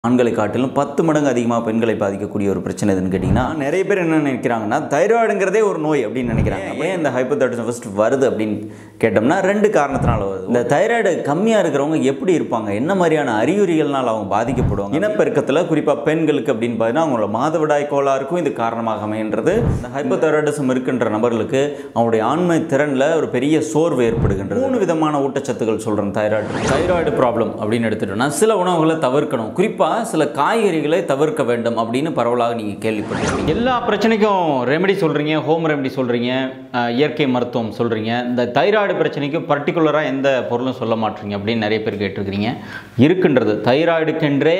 ஆண்களை காட்டிலும் 10 மடங்கு அதிகமாக பெண்களை பாதிக்கக்கூடிய ஒரு பிரச்சனை எதுன்னு கேட்டிங்கன்னா, நிறைய பேர் என்ன நினைக்கிறாங்கன்னா, தைராய்டுங்கிறதே ஒரு நோய் அப்படின்னு நினைக்கிறாங்க. ஏன் இந்த ஹைப்போதைராய்டிசம் ஃபர்ஸ்ட் வருது அப்படின்னு கேட்டோம்னா, 2 காரணத்தினால வருது. இந்த தைராய்டு கம்மியாக இருக்கிறவங்க எப்படி இருப்பாங்க, என்ன மாதிரியான அறிகுறிகள்னால் அவங்க பாதிக்கப்படுவாங்க, இனப்பெருக்கத்தில் குறிப்பாக பெண்களுக்கு அப்படின்னு பார்த்தீங்கன்னா அவங்களோட மாதவிடாய் கோளாறுக்கும் இது காரணமாக அமைகின்றது. இந்த ஹைப்போதைராய்டிசம் இருக்கின்ற நபர்களுக்கு அவங்களுடைய ஆண்மை திறனில் ஒரு பெரிய சோர்வு ஏற்படுகின்றது. 3 விதமான ஊட்டச்சத்துக்கள் சொல்கிறேன். தைராய்டு ப்ராப்ளம் அப்படின்னு எடுத்துட்டோம்னா, சில உணவுகளை தவிர்க்கணும். குறிப்பாக சில காய்கறிகளை தவிர்க்க வேண்டும் அப்படின்னு பரவலாக நீங்கள் கேள்விப்பட்டிருக்கீங்க. எல்லா பிரச்சனைக்கும் ரெமெடி சொல்கிறீங்க, ஹோம் ரெமெடி சொல்கிறீங்க, இயற்கை மருத்துவம் சொல்கிறீங்க. இந்த தைராய்டு பிரச்சனைக்கு பர்டிகுலராக எந்த பொருளும் சொல்ல மாட்டீங்க அப்படின்னு நிறைய பேர் கேட்டிருக்கிறீங்க. இருக்கின்றது, தைராய்டுக்கென்றே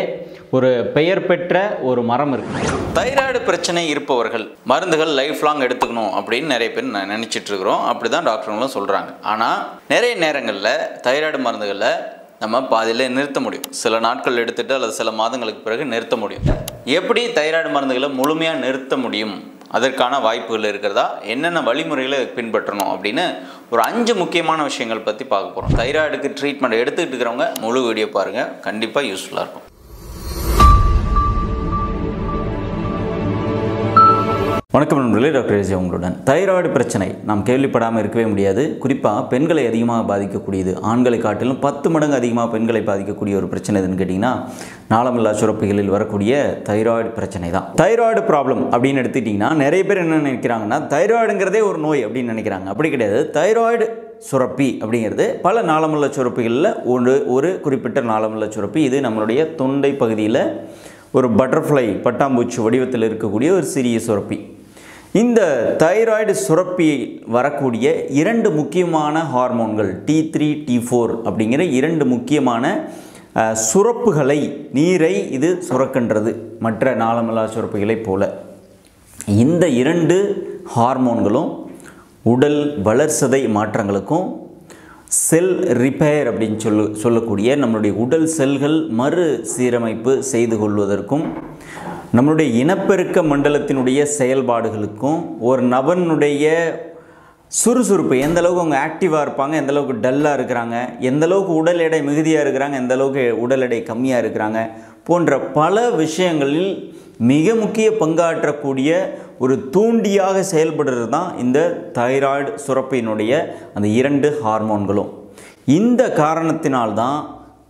ஒரு பெயர் பெற்ற ஒரு மரம் இருக்குது. தைராய்டு பிரச்சனை இருப்பவர்கள் மருந்துகள் லைஃப் லாங் எடுத்துக்கணும் அப்படின்னு நிறைய பேர் நினச்சிட்டு இருக்கிறோம். அப்படி தான் டாக்டர்களும் சொல்கிறாங்க. ஆனால் நிறைய நேரங்களில் தைராய்டு மருந்துகளில் நம்ம பாதியில் நிறுத்த முடியும். சில நாட்கள் எடுத்துகிட்டு அல்லது சில மாதங்களுக்கு பிறகு நிறுத்த முடியும். எப்படி தைராய்டு மருந்துகளை முழுமையாக நிறுத்த முடியும், அதற்கான வாய்ப்புகள் இருக்கிறதா, என்னென்ன வழிமுறைகளை பின்பற்றணும் அப்படின்னு ஒரு 5 முக்கியமான விஷயங்கள் பற்றி பார்க்க போகிறோம். தைராய்டுக்கு ட்ரீட்மெண்ட் எடுத்துக்கிட்டு இருக்கிறவங்க முழு வீடியோ பாருங்கள், கண்டிப்பாக யூஸ்ஃபுல்லாக இருக்கும். வணக்கம் நண்பர்களே, டாக்டர் ஏஜி உங்களுடன். தைராய்டு பிரச்சனை நாம் கேள்விப்படாமல் இருக்கவே முடியாது. குறிப்பாக பெண்களை அதிகமாக பாதிக்கக்கூடியது. ஆண்களை காட்டிலும் 10 மடங்கு அதிகமாக பெண்களை பாதிக்கக்கூடிய ஒரு பிரச்சனை எதுன்னு கேட்டிங்கன்னா, நாளமில்லா சுரப்பிகளில் வரக்கூடிய தைராய்டு பிரச்சனை தான். தைராய்டு ப்ராப்ளம் அப்படின்னு எடுத்துக்கிட்டிங்கன்னா, நிறைய பேர் என்ன நினைக்கிறாங்கன்னா, தைராய்டுங்கிறதே ஒரு நோய் அப்படின்னு நினைக்கிறாங்க. அப்படி கிடையாது. தைராய்டு சுரப்பி அப்படிங்கிறது பல நாளமுள்ள சுரப்பிகளில் ஒரு குறிப்பிட்ட நாளமுள்ள சுரப்பி. இது நம்மளுடைய தொண்டை பகுதியில் ஒரு பட்டர்ஃப்ளை பட்டாம்பூச்சி வடிவத்தில் இருக்கக்கூடிய ஒரு சிறிய சுரப்பி. இந்த தைராய்டு சுரப்பி வரக்கூடிய 2 முக்கியமான ஹார்மோன்கள் T3 T4 அப்படிங்கிற 2 முக்கியமான சுரப்புகளை, நீரை இது சுரக்கின்றது மற்ற நாளமில்லா சுரப்பிகளைப் போல. இந்த 2 ஹார்மோன்களும் உடல் வளர்சிதை மாற்றங்களுக்கும், செல் ரிப்பேர் அப்படின்னு சொல்லக்கூடிய நம்மளுடைய உடல் செல்கள் மறு சீரமைப்பு செய்து கொள்வதற்கும், நம்மளுடைய இனப்பெருக்க மண்டலத்தினுடைய செயல்பாடுகளுக்கும், ஒரு நபனுடைய சுறுசுறுப்பு எந்த அளவுக்கு அவங்க ஆக்டிவாக இருப்பாங்க, எந்த அளவுக்கு டல்லாக இருக்கிறாங்க, எந்த அளவுக்கு உடல் எடை மிகுதியாக இருக்கிறாங்க, எந்த அளவுக்கு உடல் எடை கம்மியாக இருக்கிறாங்க போன்ற பல விஷயங்களில் மிக முக்கிய பங்காற்றக்கூடிய ஒரு தூண்டியாக செயல்படுறது தான் இந்த தைராய்டு சுரப்பியினுடைய அந்த 2 ஹார்மோன்களும். இந்த காரணத்தினால்தான்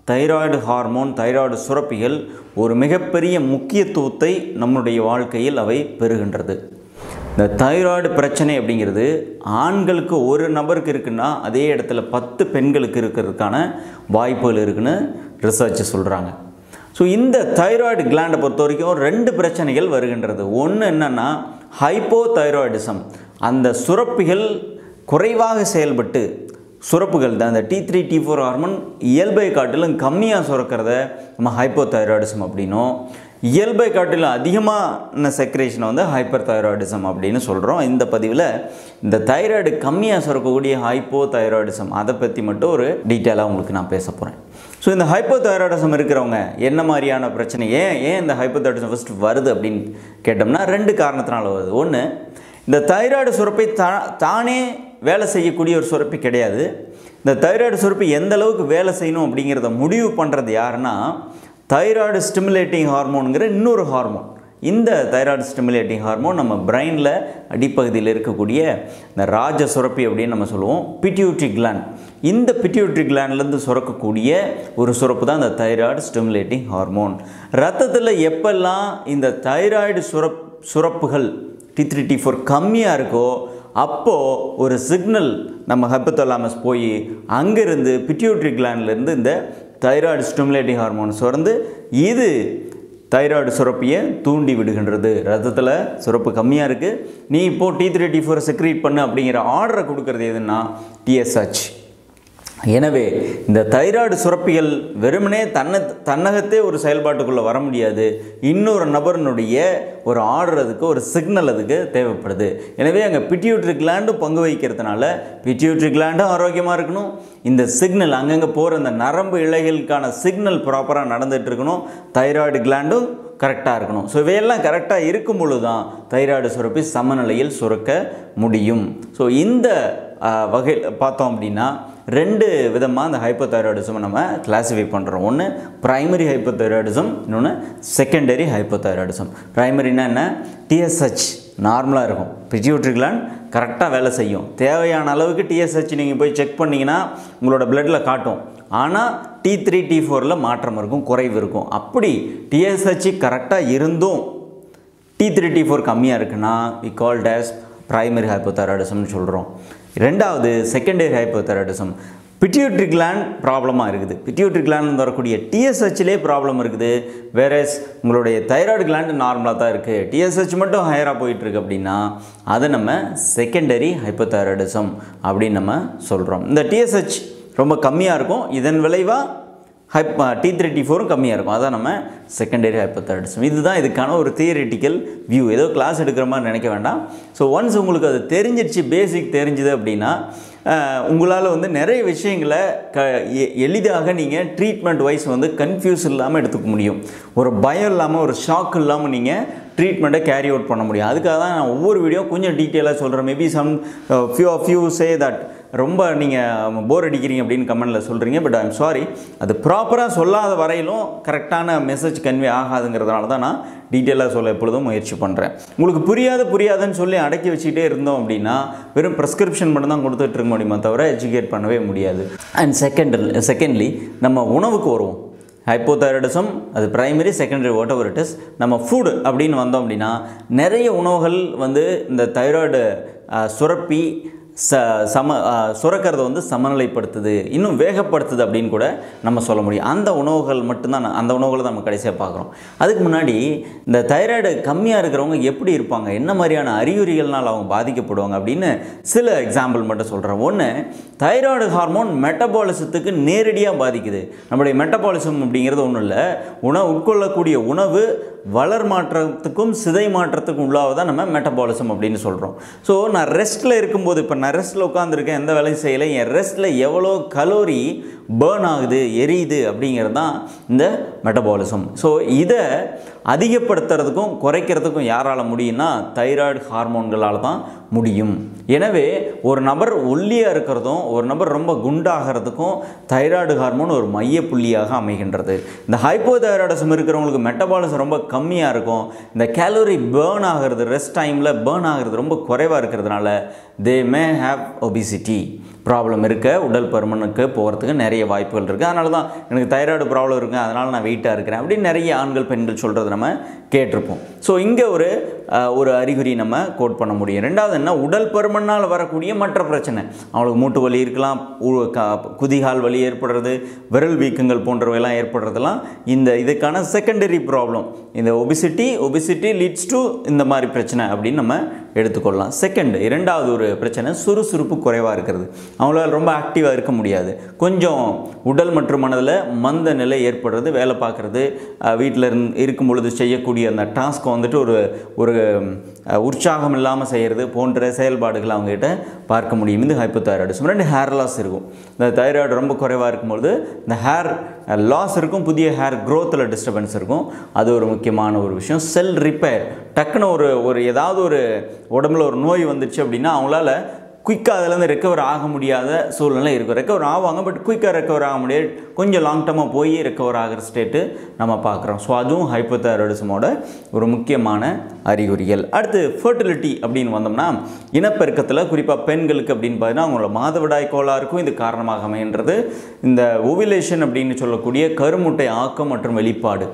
தைராய்டு ஹார்மோன், தைராய்டு சுரப்பிகள் ஒரு மிகப்பெரிய முக்கியத்துவத்தை நம்முடைய வாழ்க்கையில் அவை பெறுகின்றது. இந்த தைராய்டு பிரச்சனை அப்படிங்கிறது ஆண்களுக்கு ஒரு நபருக்கு இருக்குன்னா, அதே இடத்துல 10 பெண்களுக்கு இருக்கிறதுக்கான வாய்ப்புகள் இருக்குன்னு ரிசர்ச் சொல்கிறாங்க. ஸோ இந்த தைராய்டு கிளாண்டை பொறுத்த வரைக்கும் 2 பிரச்சனைகள் வருகின்றது. ஒன்று என்னென்னா ஹைப்போதைராய்டிசம். அந்த சுரப்பிகள் குறைவாக செயல்பட்டு, சுரப்புகள் தான் அந்த T3 T4 ஹார்மோன் இயல்பை காட்டிலும் கம்மியாக சுரக்கிறத நம்ம ஹைப்போதைராய்டிசம் அப்படின்னும், இயல்பை காட்டிலும் அதிகமான செக்ரேஷனை வந்து ஹைப்பர் தைராய்டிசம் அப்படின்னு சொல்கிறோம். இந்த பதிவில் இந்த தைராய்டு கம்மியாக சுரக்கக்கூடிய ஹைப்போதைராய்டிசம் அதை பற்றி மட்டும் ஒரு டீட்டெயிலாக உங்களுக்கு நான் பேச போகிறேன். ஸோ இந்த ஹைப்போதைராய்டிசம் இருக்கிறவங்க என்ன மாதிரியான பிரச்சனை, ஏன் இந்த ஹைப்போதைராய்டிசம் ஃபர்ஸ்ட் வருது அப்படின்னு கேட்டோம்னா, 2 காரணத்தினால வருது. ஒன்று, இந்த தைராய்டு சுரப்பை தானே வேலை செய்யக்கூடிய ஒரு சுரப்பி கிடையாது. இந்த தைராய்டு சுரப்பி எந்த அளவுக்கு வேலை செய்யணும் அப்படிங்கிறத முடிவு பண்ணுறது யாருன்னா, தைராய்டு ஸ்டிமுலேட்டிங் ஹார்மோனுங்கிற இன்னொரு ஹார்மோன். இந்த தைராய்டு ஸ்டிமுலேட்டிங் ஹார்மோன் நம்ம பிரெயினில் அடிப்பகுதியில் இருக்கக்கூடிய இந்த ராஜ சுரப்பி அப்படின்னு நம்ம சொல்லுவோம், பிட்யூட்ரி கிளாண்ட். இந்த பிட்யூட்ரி கிளாண்ட்லேருந்து சுரக்கக்கூடிய ஒரு சுரப்பு தான் இந்த தைராய்டு ஸ்டிமுலேட்டிங் ஹார்மோன். ரத்தத்தில் எப்பெல்லாம் இந்த தைராய்டு சுரப்புகள் T3 T4 கம்மியாக இருக்கோ, அப்போது ஒரு சிக்னல் நம்ம ஹைப்போதாலமஸ் போய் அங்கேருந்து பிட்யூட்ரி கிளாண்ட்லேருந்து இந்த தைராய்டு ஸ்டிமுலேட்டிங் ஹார்மோன் சுரந்து இது தைராய்டு சுரப்பியை தூண்டி விடுகின்றது. ரத்தத்தில் சுரப்பு கம்மியாக இருக்குது, நீ இப்போது T3 T4 செக்ரீட் பண்ணு அப்படிங்கிற ஆர்டரை கொடுக்கறது எதுன்னா TSH. எனவே இந்த தைராய்டு சுரப்பிகள் வெறுமனே தன்னகத்தே ஒரு செயல்பாட்டுக்குள்ளே வர முடியாது. இன்னொரு நபரினுடைய ஒரு ஆர்டர், அதுக்கு ஒரு சிக்னல் அதுக்கு தேவைப்படுது. எனவே அங்கே பிட்யூட்ரி கிளாண்டும் பங்கு வகிக்கிறதுனால பிட்யூட்ரி கிளாண்டும் ஆரோக்கியமாக இருக்கணும். இந்த சிக்னல் அங்கங்கே போகிற அந்த நரம்பு இழைகளுக்கான சிக்னல் ப்ராப்பராக நடந்துகிட்டு இருக்கணும். தைராய்டு கிளாண்டும் கரெக்டாக இருக்கணும். ஸோ இவையெல்லாம் கரெக்டாக இருக்கும் பொழுது தான் தைராய்டு சுரப்பி சமநிலையில் சுரக்க முடியும். ஸோ இந்த வகையில் பார்த்தோம் அப்படின்னா ரெண்டு விதமாக அந்த ஹைப்போதைராய்டிசம் நம்ம கிளாஸிஃபை பண்ணுறோம். ஒன்று பிரைமரி ஹைப்போதைராய்டிசம், இன்னொன்று செகண்டரி ஹைப்போதைராய்டிசம். பிரைமரினா என்ன? டிஎஸ்ஹெச் நார்மலாக இருக்கும், பிட்யூட்டரி கிளாண்ட் கரெக்டாக வேலை செய்யும், தேவையான அளவுக்கு டிஎஸ்ஹெச் நீங்கள் போய் செக் பண்ணிங்கன்னா உங்களோட பிளட்டில் காட்டும். ஆனால் T3 T4 மாற்றம் இருக்கும், குறைவு இருக்கும். அப்படி டிஎஸ்ஹெச் கரெக்டாக இருந்தும் T3 T4 கம்மியாக இருக்குன்னா we called as primary hypothyroidism சொல்கிறோம். ரெண்டாவது செகண்டரி ஹைப்போதைராய்டிசம். பிட்யூட்டரி கிளாண்ட் ப்ராப்ளமாக இருக்குது, பிட்யூட்டரி கிளாண்ட் வரக்கூடிய டிஎஸ்ஹெச்லே ப்ராப்ளம் இருக்குது, வேறஸ் உங்களுடைய தைராய்டு கிளாண்ட் நார்மலாக தான் இருக்குது, டிஎஸ்ஹெச் மட்டும் ஹையராக போயிட்டுருக்கு அப்படின்னா அதை நம்ம செகண்டரி ஹைப்போதைராய்டிசம் அப்படின்னு நம்ம சொல்கிறோம். இந்த டிஎஸ்ஹெச் ரொம்ப கம்மியாக இருக்கும், இதன் விளைவாக T3 T4 கம்மியாக இருக்கும், அதான் நம்ம செகண்டரி ஹைப்போதைராய்டிசம். இதுதான் இதுக்கான ஒரு தியரிட்டிக்கல் வியூ. ஏதோ கிளாஸ் எடுக்கிற மாதிரி நினைக்க வேண்டாம். ஸோ ஒன்ஸ் உங்களுக்கு அது தெரிஞ்சிடுச்சு, பேசிக் தெரிஞ்சுது அப்படின்னா உங்களால் வந்து நிறைய விஷயங்களை எளிதாக நீங்கள் ட்ரீட்மெண்ட் வைஸ் வந்து கன்ஃபியூஸ் இல்லாமல் எடுத்துக்க முடியும். ஒரு பயம் இல்லாமல், ஒரு ஷாக் இல்லாமல் நீங்கள் ட்ரீட்மெண்ட்டை கேரி அவுட் பண்ண முடியும். அதுக்காக தான் நான் ஒவ்வொரு வீடியோ கொஞ்சம் டீட்டெயிலாக சொல்கிறேன். Maybe few of you say that ரொம்ப நீங்கள் போர் அடிக்கிறீங்க அப்படின்னு கமெண்டில் சொல்கிறீங்க. பட் ஐம் சாரி, அது ப்ராப்பராக சொல்லாத வரையிலும் கரெக்டான மெசேஜ் கன்வே ஆகாதுங்கிறதுனால தான் நான் டீட்டெயிலாக சொல்ல எப்பொழுதும் முயற்சி பண்ணுறேன். உங்களுக்கு புரியாதுன்னு சொல்லி அடக்கி வச்சுக்கிட்டே இருந்தோம் அப்படின்னா வெறும் ப்ரெஸ்கிரிப்ஷன் மட்டும் தான் கொடுத்துட்டு இருக்க முடியுமா தவிர எஜுகேட் பண்ணவே முடியாது. அண்ட் செகண்ட்லி நம்ம உணவுக்கு வருவோம். ஹைப்போதைராய்டிசம் அது primary, secondary, what ever it is. நம்ம ஃபுட் அப்படின்னு வந்தோம் அப்படின்னா நிறைய உணவுகள் வந்து இந்த தைராய்டு சுரப்பி சுரக்கிறத வந்து சமநிலைப்படுத்துது, இன்னும் வேகப்படுத்துது அப்படின்னு கூட நம்ம சொல்ல முடியும். அந்த உணவுகள் மட்டும்தான், அந்த உணவுகளை தான் நம்ம கடைசியாக பார்க்குறோம். அதுக்கு முன்னாடி இந்த தைராய்டு கம்மியாக இருக்கிறவங்க எப்படி இருப்பாங்க, என்ன மாதிரியான அறிகுறிகள்னால் அவங்க பாதிக்கப்படுவாங்க அப்படின்னு சில எக்ஸாம்பிள் மட்டும் சொல்கிறேன். ஒன்று, தைராய்டு ஹார்மோன் மெட்டபாலிசத்துக்கு நேரடியாக பாதிக்குது. நம்முடைய மெட்டபாலிசம் அப்படிங்கிறது ஒன்றும் இல்லை, உட்கொள்ளக்கூடிய உணவு வளர் மாற்றத்துக்கும் சிதை மாற்றத்துக்கும் உள்ளாவதான் நம்ம மெட்டபாலிசம் அப்படின்னு சொல்கிறோம். ஸோ நான் ரெஸ்ட்டில் இருக்கும்போது, இப்போ நான் ரெஸ்ட்டில் உட்காந்துருக்கேன், எந்த வேலையும் செய்யலை, என் ரெஸ்ட்டில் எவ்வளோ கலோரி பேர்ன் ஆகுது, எரியுது அப்படிங்கிறது தான் இந்த மெட்டபாலிசம். ஸோ இதை அதிகப்படுத்துறதுக்கும் குறைக்கிறதுக்கும் யாரால் முடியும்னா தைராய்டு ஹார்மோன்களால் தான் முடியும். எனவே ஒரு நபர் ஒல்லியாக இருக்கிறதும் ஒரு நபர் ரொம்ப குண்டாகிறதுக்கும் தைராய்டு ஹார்மோன் ஒரு மைய புள்ளியாக அமைகின்றது. இந்த ஹைப்போதைராய்டிசம் இருக்கிறவங்களுக்கு மெட்டபாலிசம் ரொம்ப கம்மியாக இருக்கும், இந்த கேலோரி பேர்ன் ஆகிறது, ரெஸ்ட் டைமில் பேர்ன் ஆகிறது ரொம்ப குறைவாக இருக்கிறதுனால தே மே ஹேவ் ஒபிசிட்டி ப்ராப்ளம் இருக்க, உடல் பருமனுக்கு போகிறதுக்கு நிறைய வாய்ப்புகள் இருக்குது. அதனால தான் எனக்கு தைராய்டு ப்ராப்ளம் இருக்குது, அதனால் நான் வெயிட்டாக இருக்கிறேன் அப்படின்னு நிறைய ஆண்கள் பெண்கள் சொல்கிறது நம்ம கேட்டிருப்போம். ஸோ இங்கே ஒரு அறிகுறி நம்ம கோட் பண்ண முடியும். ரெண்டாவது என்ன, உடல் பருமனால் வரக்கூடிய மற்ற பிரச்சனை. அவங்களுக்கு மூட்டு வலி இருக்கலாம், குதிகால் வலி ஏற்படுறது, விரல் வீக்கங்கள் போன்றவையெல்லாம் ஏற்படுறதெல்லாம் இதுக்கான செகண்டரி ப்ராப்ளம். இந்த ஒபிசிட்டி லீட்ஸ் டு இந்த மாதிரி பிரச்சனை அப்படின்னு நம்ம எடுத்துக்கொள்ளலாம். இரண்டாவது ஒரு பிரச்சனை சுறுசுறுப்பு குறைவாக இருக்கிறது. அவங்களால ரொம்ப ஆக்டிவாக இருக்க முடியாது, கொஞ்சம் உடல் மற்றும் மனதில் மந்த நிலை ஏற்படுறது, வேலை பார்க்குறது, வீட்டில் இருக்கும் பொழுது செய்யக்கூடிய அந்த டாஸ்க்கை வந்துட்டு ஒரு உற்சாகம் இல்லாமல் செய்கிறது போன்ற செயல்பாடுகளை அவங்ககிட்ட பார்க்க முடியும். இது ஹைப்போதைராய்டிசம். ரெண்டு, ஹேர் லாஸ் இருக்கும். இந்த தைராய்டு ரொம்ப குறைவாக இருக்கும்பொழுது இந்த ஹேர் லாஸ் இருக்கும், புதிய ஹேர் க்ரோத்தில் டிஸ்டர்பன்ஸ் இருக்கும். அது ஒரு முக்கியமான ஒரு விஷயம். செல் ரிப்பேர், டக்குன்னு ஒரு ஏதாவது ஒரு உடம்புல ஒரு நோய் வந்துச்சு அப்படின்னா அவங்களால குயிக்காக அதிலேருந்து ரெக்கவர் ஆக முடியாத சூழ்நிலை இருக்கும். ரெக்கவர் ஆவாங்க, பட் குயிக்காக ரெக்கவர் ஆக முடியாது, கொஞ்சம் லாங் டர்மாக போய் ரெக்கவர் ஆகிற ஸ்டேட்டு நம்ம பார்க்குறோம். ஸோ அதுவும் ஹைப்போதைராய்டிசமோட ஒரு முக்கியமான அறிகுறிகள். அடுத்து ஃபர்டிலிட்டி அப்படின்னு வந்தோம்னா இனப்பெருக்கத்தில் குறிப்பாக பெண்களுக்கு அப்படின்னு பார்த்தீங்கன்னா அவங்களோட மாதவிடாய் கோளாறுக்கும் இது காரணமாக அமைகின்றது. இந்த ஓவிலேஷன் அப்படின்னு சொல்லக்கூடிய கருமுட்டை ஆக்கம் மற்றும் வெளிப்பாடு,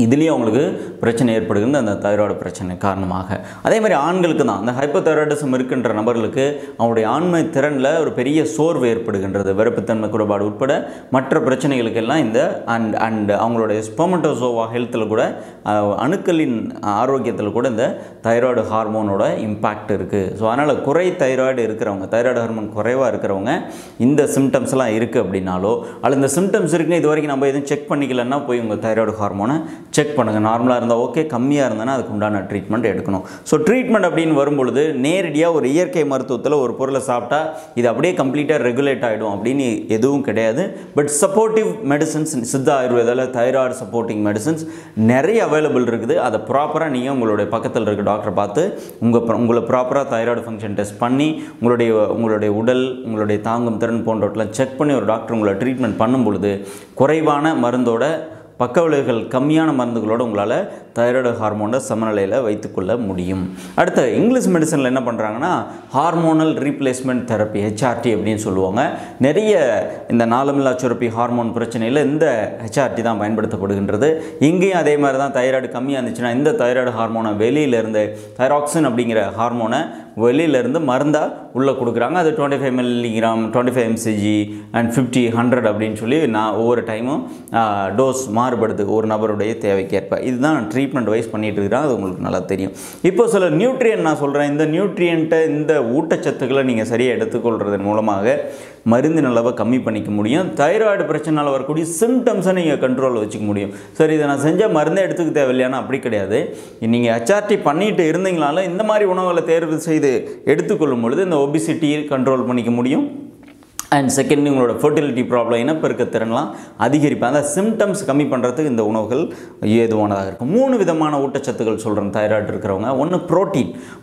இதுலேயும் அவங்களுக்கு பிரச்சனை ஏற்படுகிறது அந்த தைராய்டு பிரச்சனை காரணமாக. அதே மாதிரி ஆண்களுக்கு தான் அந்த ஹைப்போதைராய்டிசம் இருக்கின்ற நபர்களுக்கு அவங்களுடைய ஆண்மை திறனில் ஒரு பெரிய சோர்வு ஏற்படுகின்றது. விருப்பத்தன்மை குறைபாடு உட்பட மற்ற பிரச்சனைகளுக்கெல்லாம் இந்த அண்ட் அவங்களுடைய ஸ்பெர்மட்டோசோவா ஹெல்த்தில் கூட, அணுக்களின் ஆரோக்கியத்தில் கூட இந்த தைராய்டு ஹார்மோனோட இம்பேக்ட் இருக்குது. ஸோ அதனால் குறை தைராய்டு இருக்கிறவங்க, தைராய்டு ஹார்மோன் குறைவாக இருக்கிறவங்க இந்த சிம்டம்ஸ்லாம் இருக்குது அப்படின்னாலோ, அல்லது இந்த சிம்டம்ஸ் இருக்குன்னு இது வரைக்கும் நம்ம எதுவும் செக் பண்ணிக்கலன்னா போய் உங்கள் தைராய்டு ஹார்மோனை செக் பண்ணுங்கள். நார்மலாக இருந்தால் ஓகே, கம்மியாக இருந்ததுன்னா அதுக்கு உண்டான ட்ரீட்மெண்ட் எடுக்கணும். ஸோ ட்ரீட்மெண்ட் அப்படின்னு வரும்பொழுது நேரடியாக ஒரு இயற்கை மருத்துவத்தில் ஒரு பொருளை சாப்பிட்டா இது அப்படியே கம்ப்ளீட்டாக ரெகுலேட் ஆகிடும் அப்படின்னு எதுவும் கிடையாது. பட் சப்போர்ட்டிவ் மெடிசன்ஸ், சித்தா ஆயுர்வேதாவில் தைராய்டு சப்போர்ட்டிங் மெடிசன்ஸ் நிறைய அவைலபிள் இருக்குது. அதை ப்ராப்பராக நீங்கள் உங்களுடைய பக்கத்தில் இருக்க டாக்டரை பார்த்து உங்களை ப்ராப்பராக தைராய்டு ஃபங்க்ஷன் டெஸ்ட் பண்ணி உங்களுடைய உடல், உங்களுடைய தாங்கும் திறன் போன்றவற்றெல்லாம் செக் பண்ணி ஒரு டாக்டர் உங்களை ட்ரீட்மெண்ட் பண்ணும் பொழுது குறைவான மருந்தோட, பக்க விளைவுகள் கம்மியான மருந்துகளோடு உங்களால் தைராய்டு ஹார்மோனை சமநிலையில் வைத்துக்கொள்ள முடியும். அடுத்து இங்கிலீஷ் மெடிசனில் என்ன பண்ணுறாங்கன்னா ஹார்மோனல் ரீப்ளேஸ்மெண்ட் தெரப்பி, ஹெச்ஆர்டி அப்படின்னு சொல்லுவாங்க. நிறைய இந்த நாளமில்லா சுரப்பி ஹார்மோன் பிரச்சனையில் இந்த ஹெச்ஆர்டி தான் பயன்படுத்தப்படுகின்றது. இங்கேயும் அதே மாதிரி தான் தைராய்டு கம்மியாக இருந்துச்சுன்னா இந்த தைராய்டு ஹார்மோனை வெளியிலேருந்து, தைராக்சின் அப்படிங்கிற ஹார்மோனை வெளியிலேருந்து மருந்தாக உள்ளே கொடுக்குறாங்க. அது 25 மில்லிகிராம், 25 mcg அண்ட் 50, 100 அப்படின்னு சொல்லி நான் ஒவ்வொரு டைமும் டோஸ் மாறுபடுது ஒரு நபருடைய தேவைக்கேற்ப. இதுதான் ட்ரீட்மெண்ட் வைஸ் பண்ணிகிட்டு இருக்கிறாங்க. அது உங்களுக்கு நல்லா தெரியும். இப்போ சில நியூட்ரியன்ட் நான் சொல்கிறேன். இந்த நியூட்ரியண்ட்டை, இந்த ஊட்டச்சத்துக்களை நீங்கள் சரியாக எடுத்துக்கொள்கிறதன் மூலமாக மருந்தின் அளவை கம்மி பண்ணிக்க முடியும். தைராய்டு பிரச்சனையால் வரக்கூடிய சிம்டம்ஸை நீங்கள் கண்ட்ரோலில் வச்சுக்க முடியும். சரி, இதை நான் செஞ்சால் மருந்தே எடுத்துக்க தேவையில்லையானா அப்படி கிடையாது. நீங்கள் ஹெச்ஆர்டி பண்ணிட்டு இருந்தீங்களாலும் இந்த மாதிரி உணவுகளை தேர்வு செய்து எடுத்துக்கொள்ளும் பொழுது இந்த ஒபிசிட்டியை கண்ட்ரோல் பண்ணிக்க முடியும். அண்ட் செகண்ட், உங்களோட ஃபர்டிலிட்டி ப்ராப்ளம், இனப்பெருக்க திறன்லாம் அதிகரிப்பேன். அந்த சிம்டம்ஸ் கம்மி பண்ணுறதுக்கு இந்த உணவுகள் ஏதுவானதாக இருக்கும். 3 விதமான ஊட்டச்சத்துக்கள் சொல்கிறேன் தைராய்டு இருக்கிறவங்க. ஒன்று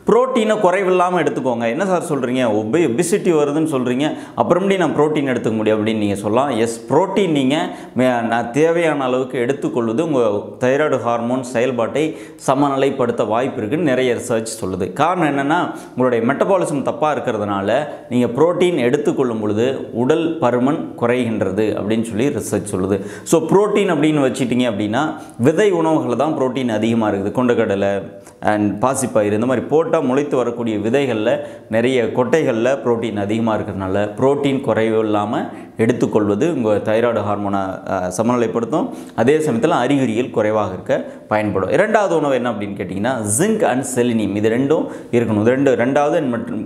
ப்ரோட்டீனை குறைவில்லாமல் எடுத்துக்கோங்க. என்ன சார் சொல்கிறீங்க, ஒபிசிட்டி வருதுன்னு சொல்கிறீங்க, அப்புறமேடி நான் ப்ரோட்டீன் எடுத்துக்க முடியும் அப்படின்னு நீங்கள் சொல்லலாம். எஸ், ப்ரோட்டீன் நீங்கள் நான் தேவையான அளவுக்கு எடுத்துக்கொள்வது உங்கள் தைராய்டு ஹார்மோன் செயல்பாட்டை சமநிலைப்படுத்த வாய்ப்பு இருக்குன்னு நிறைய ரிசர்ச் சொல்லுது. காரணம் என்னென்னா, உங்களுடைய மெட்டபாலிசம் தப்பாக இருக்கிறதுனால நீங்கள் ப்ரோட்டீன் எடுத்துக்கொள்ளும் பொழுது உடல் பருமன் குறைகின்றது அப்படின்னு சொல்லி ரிசர்ச் சொல்லுது. ஸோ புரோட்டீன் அப்படின்னு வச்சுட்டிங்க அப்படின்னா விதை உணவுகளில் தான் புரோட்டீன் அதிகமாக இருக்குது. கொண்டக்கடலை அண்ட் பாசிப்பயிறு இந்த மாதிரி போட்டால் முளைத்து வரக்கூடிய விதைகளில், நிறைய கொட்டைகளில் புரோட்டீன் அதிகமாக இருக்கிறதுனால புரோட்டீன் குறைவு இல்லாமல் எடுத்துக்கொள்வது உங்கள் தைராய்டு ஹார்மோனை சமநிலைப்படுத்தும். அதே சமயத்தில் அறிகுறிகள் குறைவாக இருக்க பயன்படும். இரண்டாவது உணவு என்ன அப்படின்னு கேட்டிங்கன்னா ஜிங்க் அண்ட் செலினியம். இது ரெண்டும் இருக்கணும். ரெண்டாவது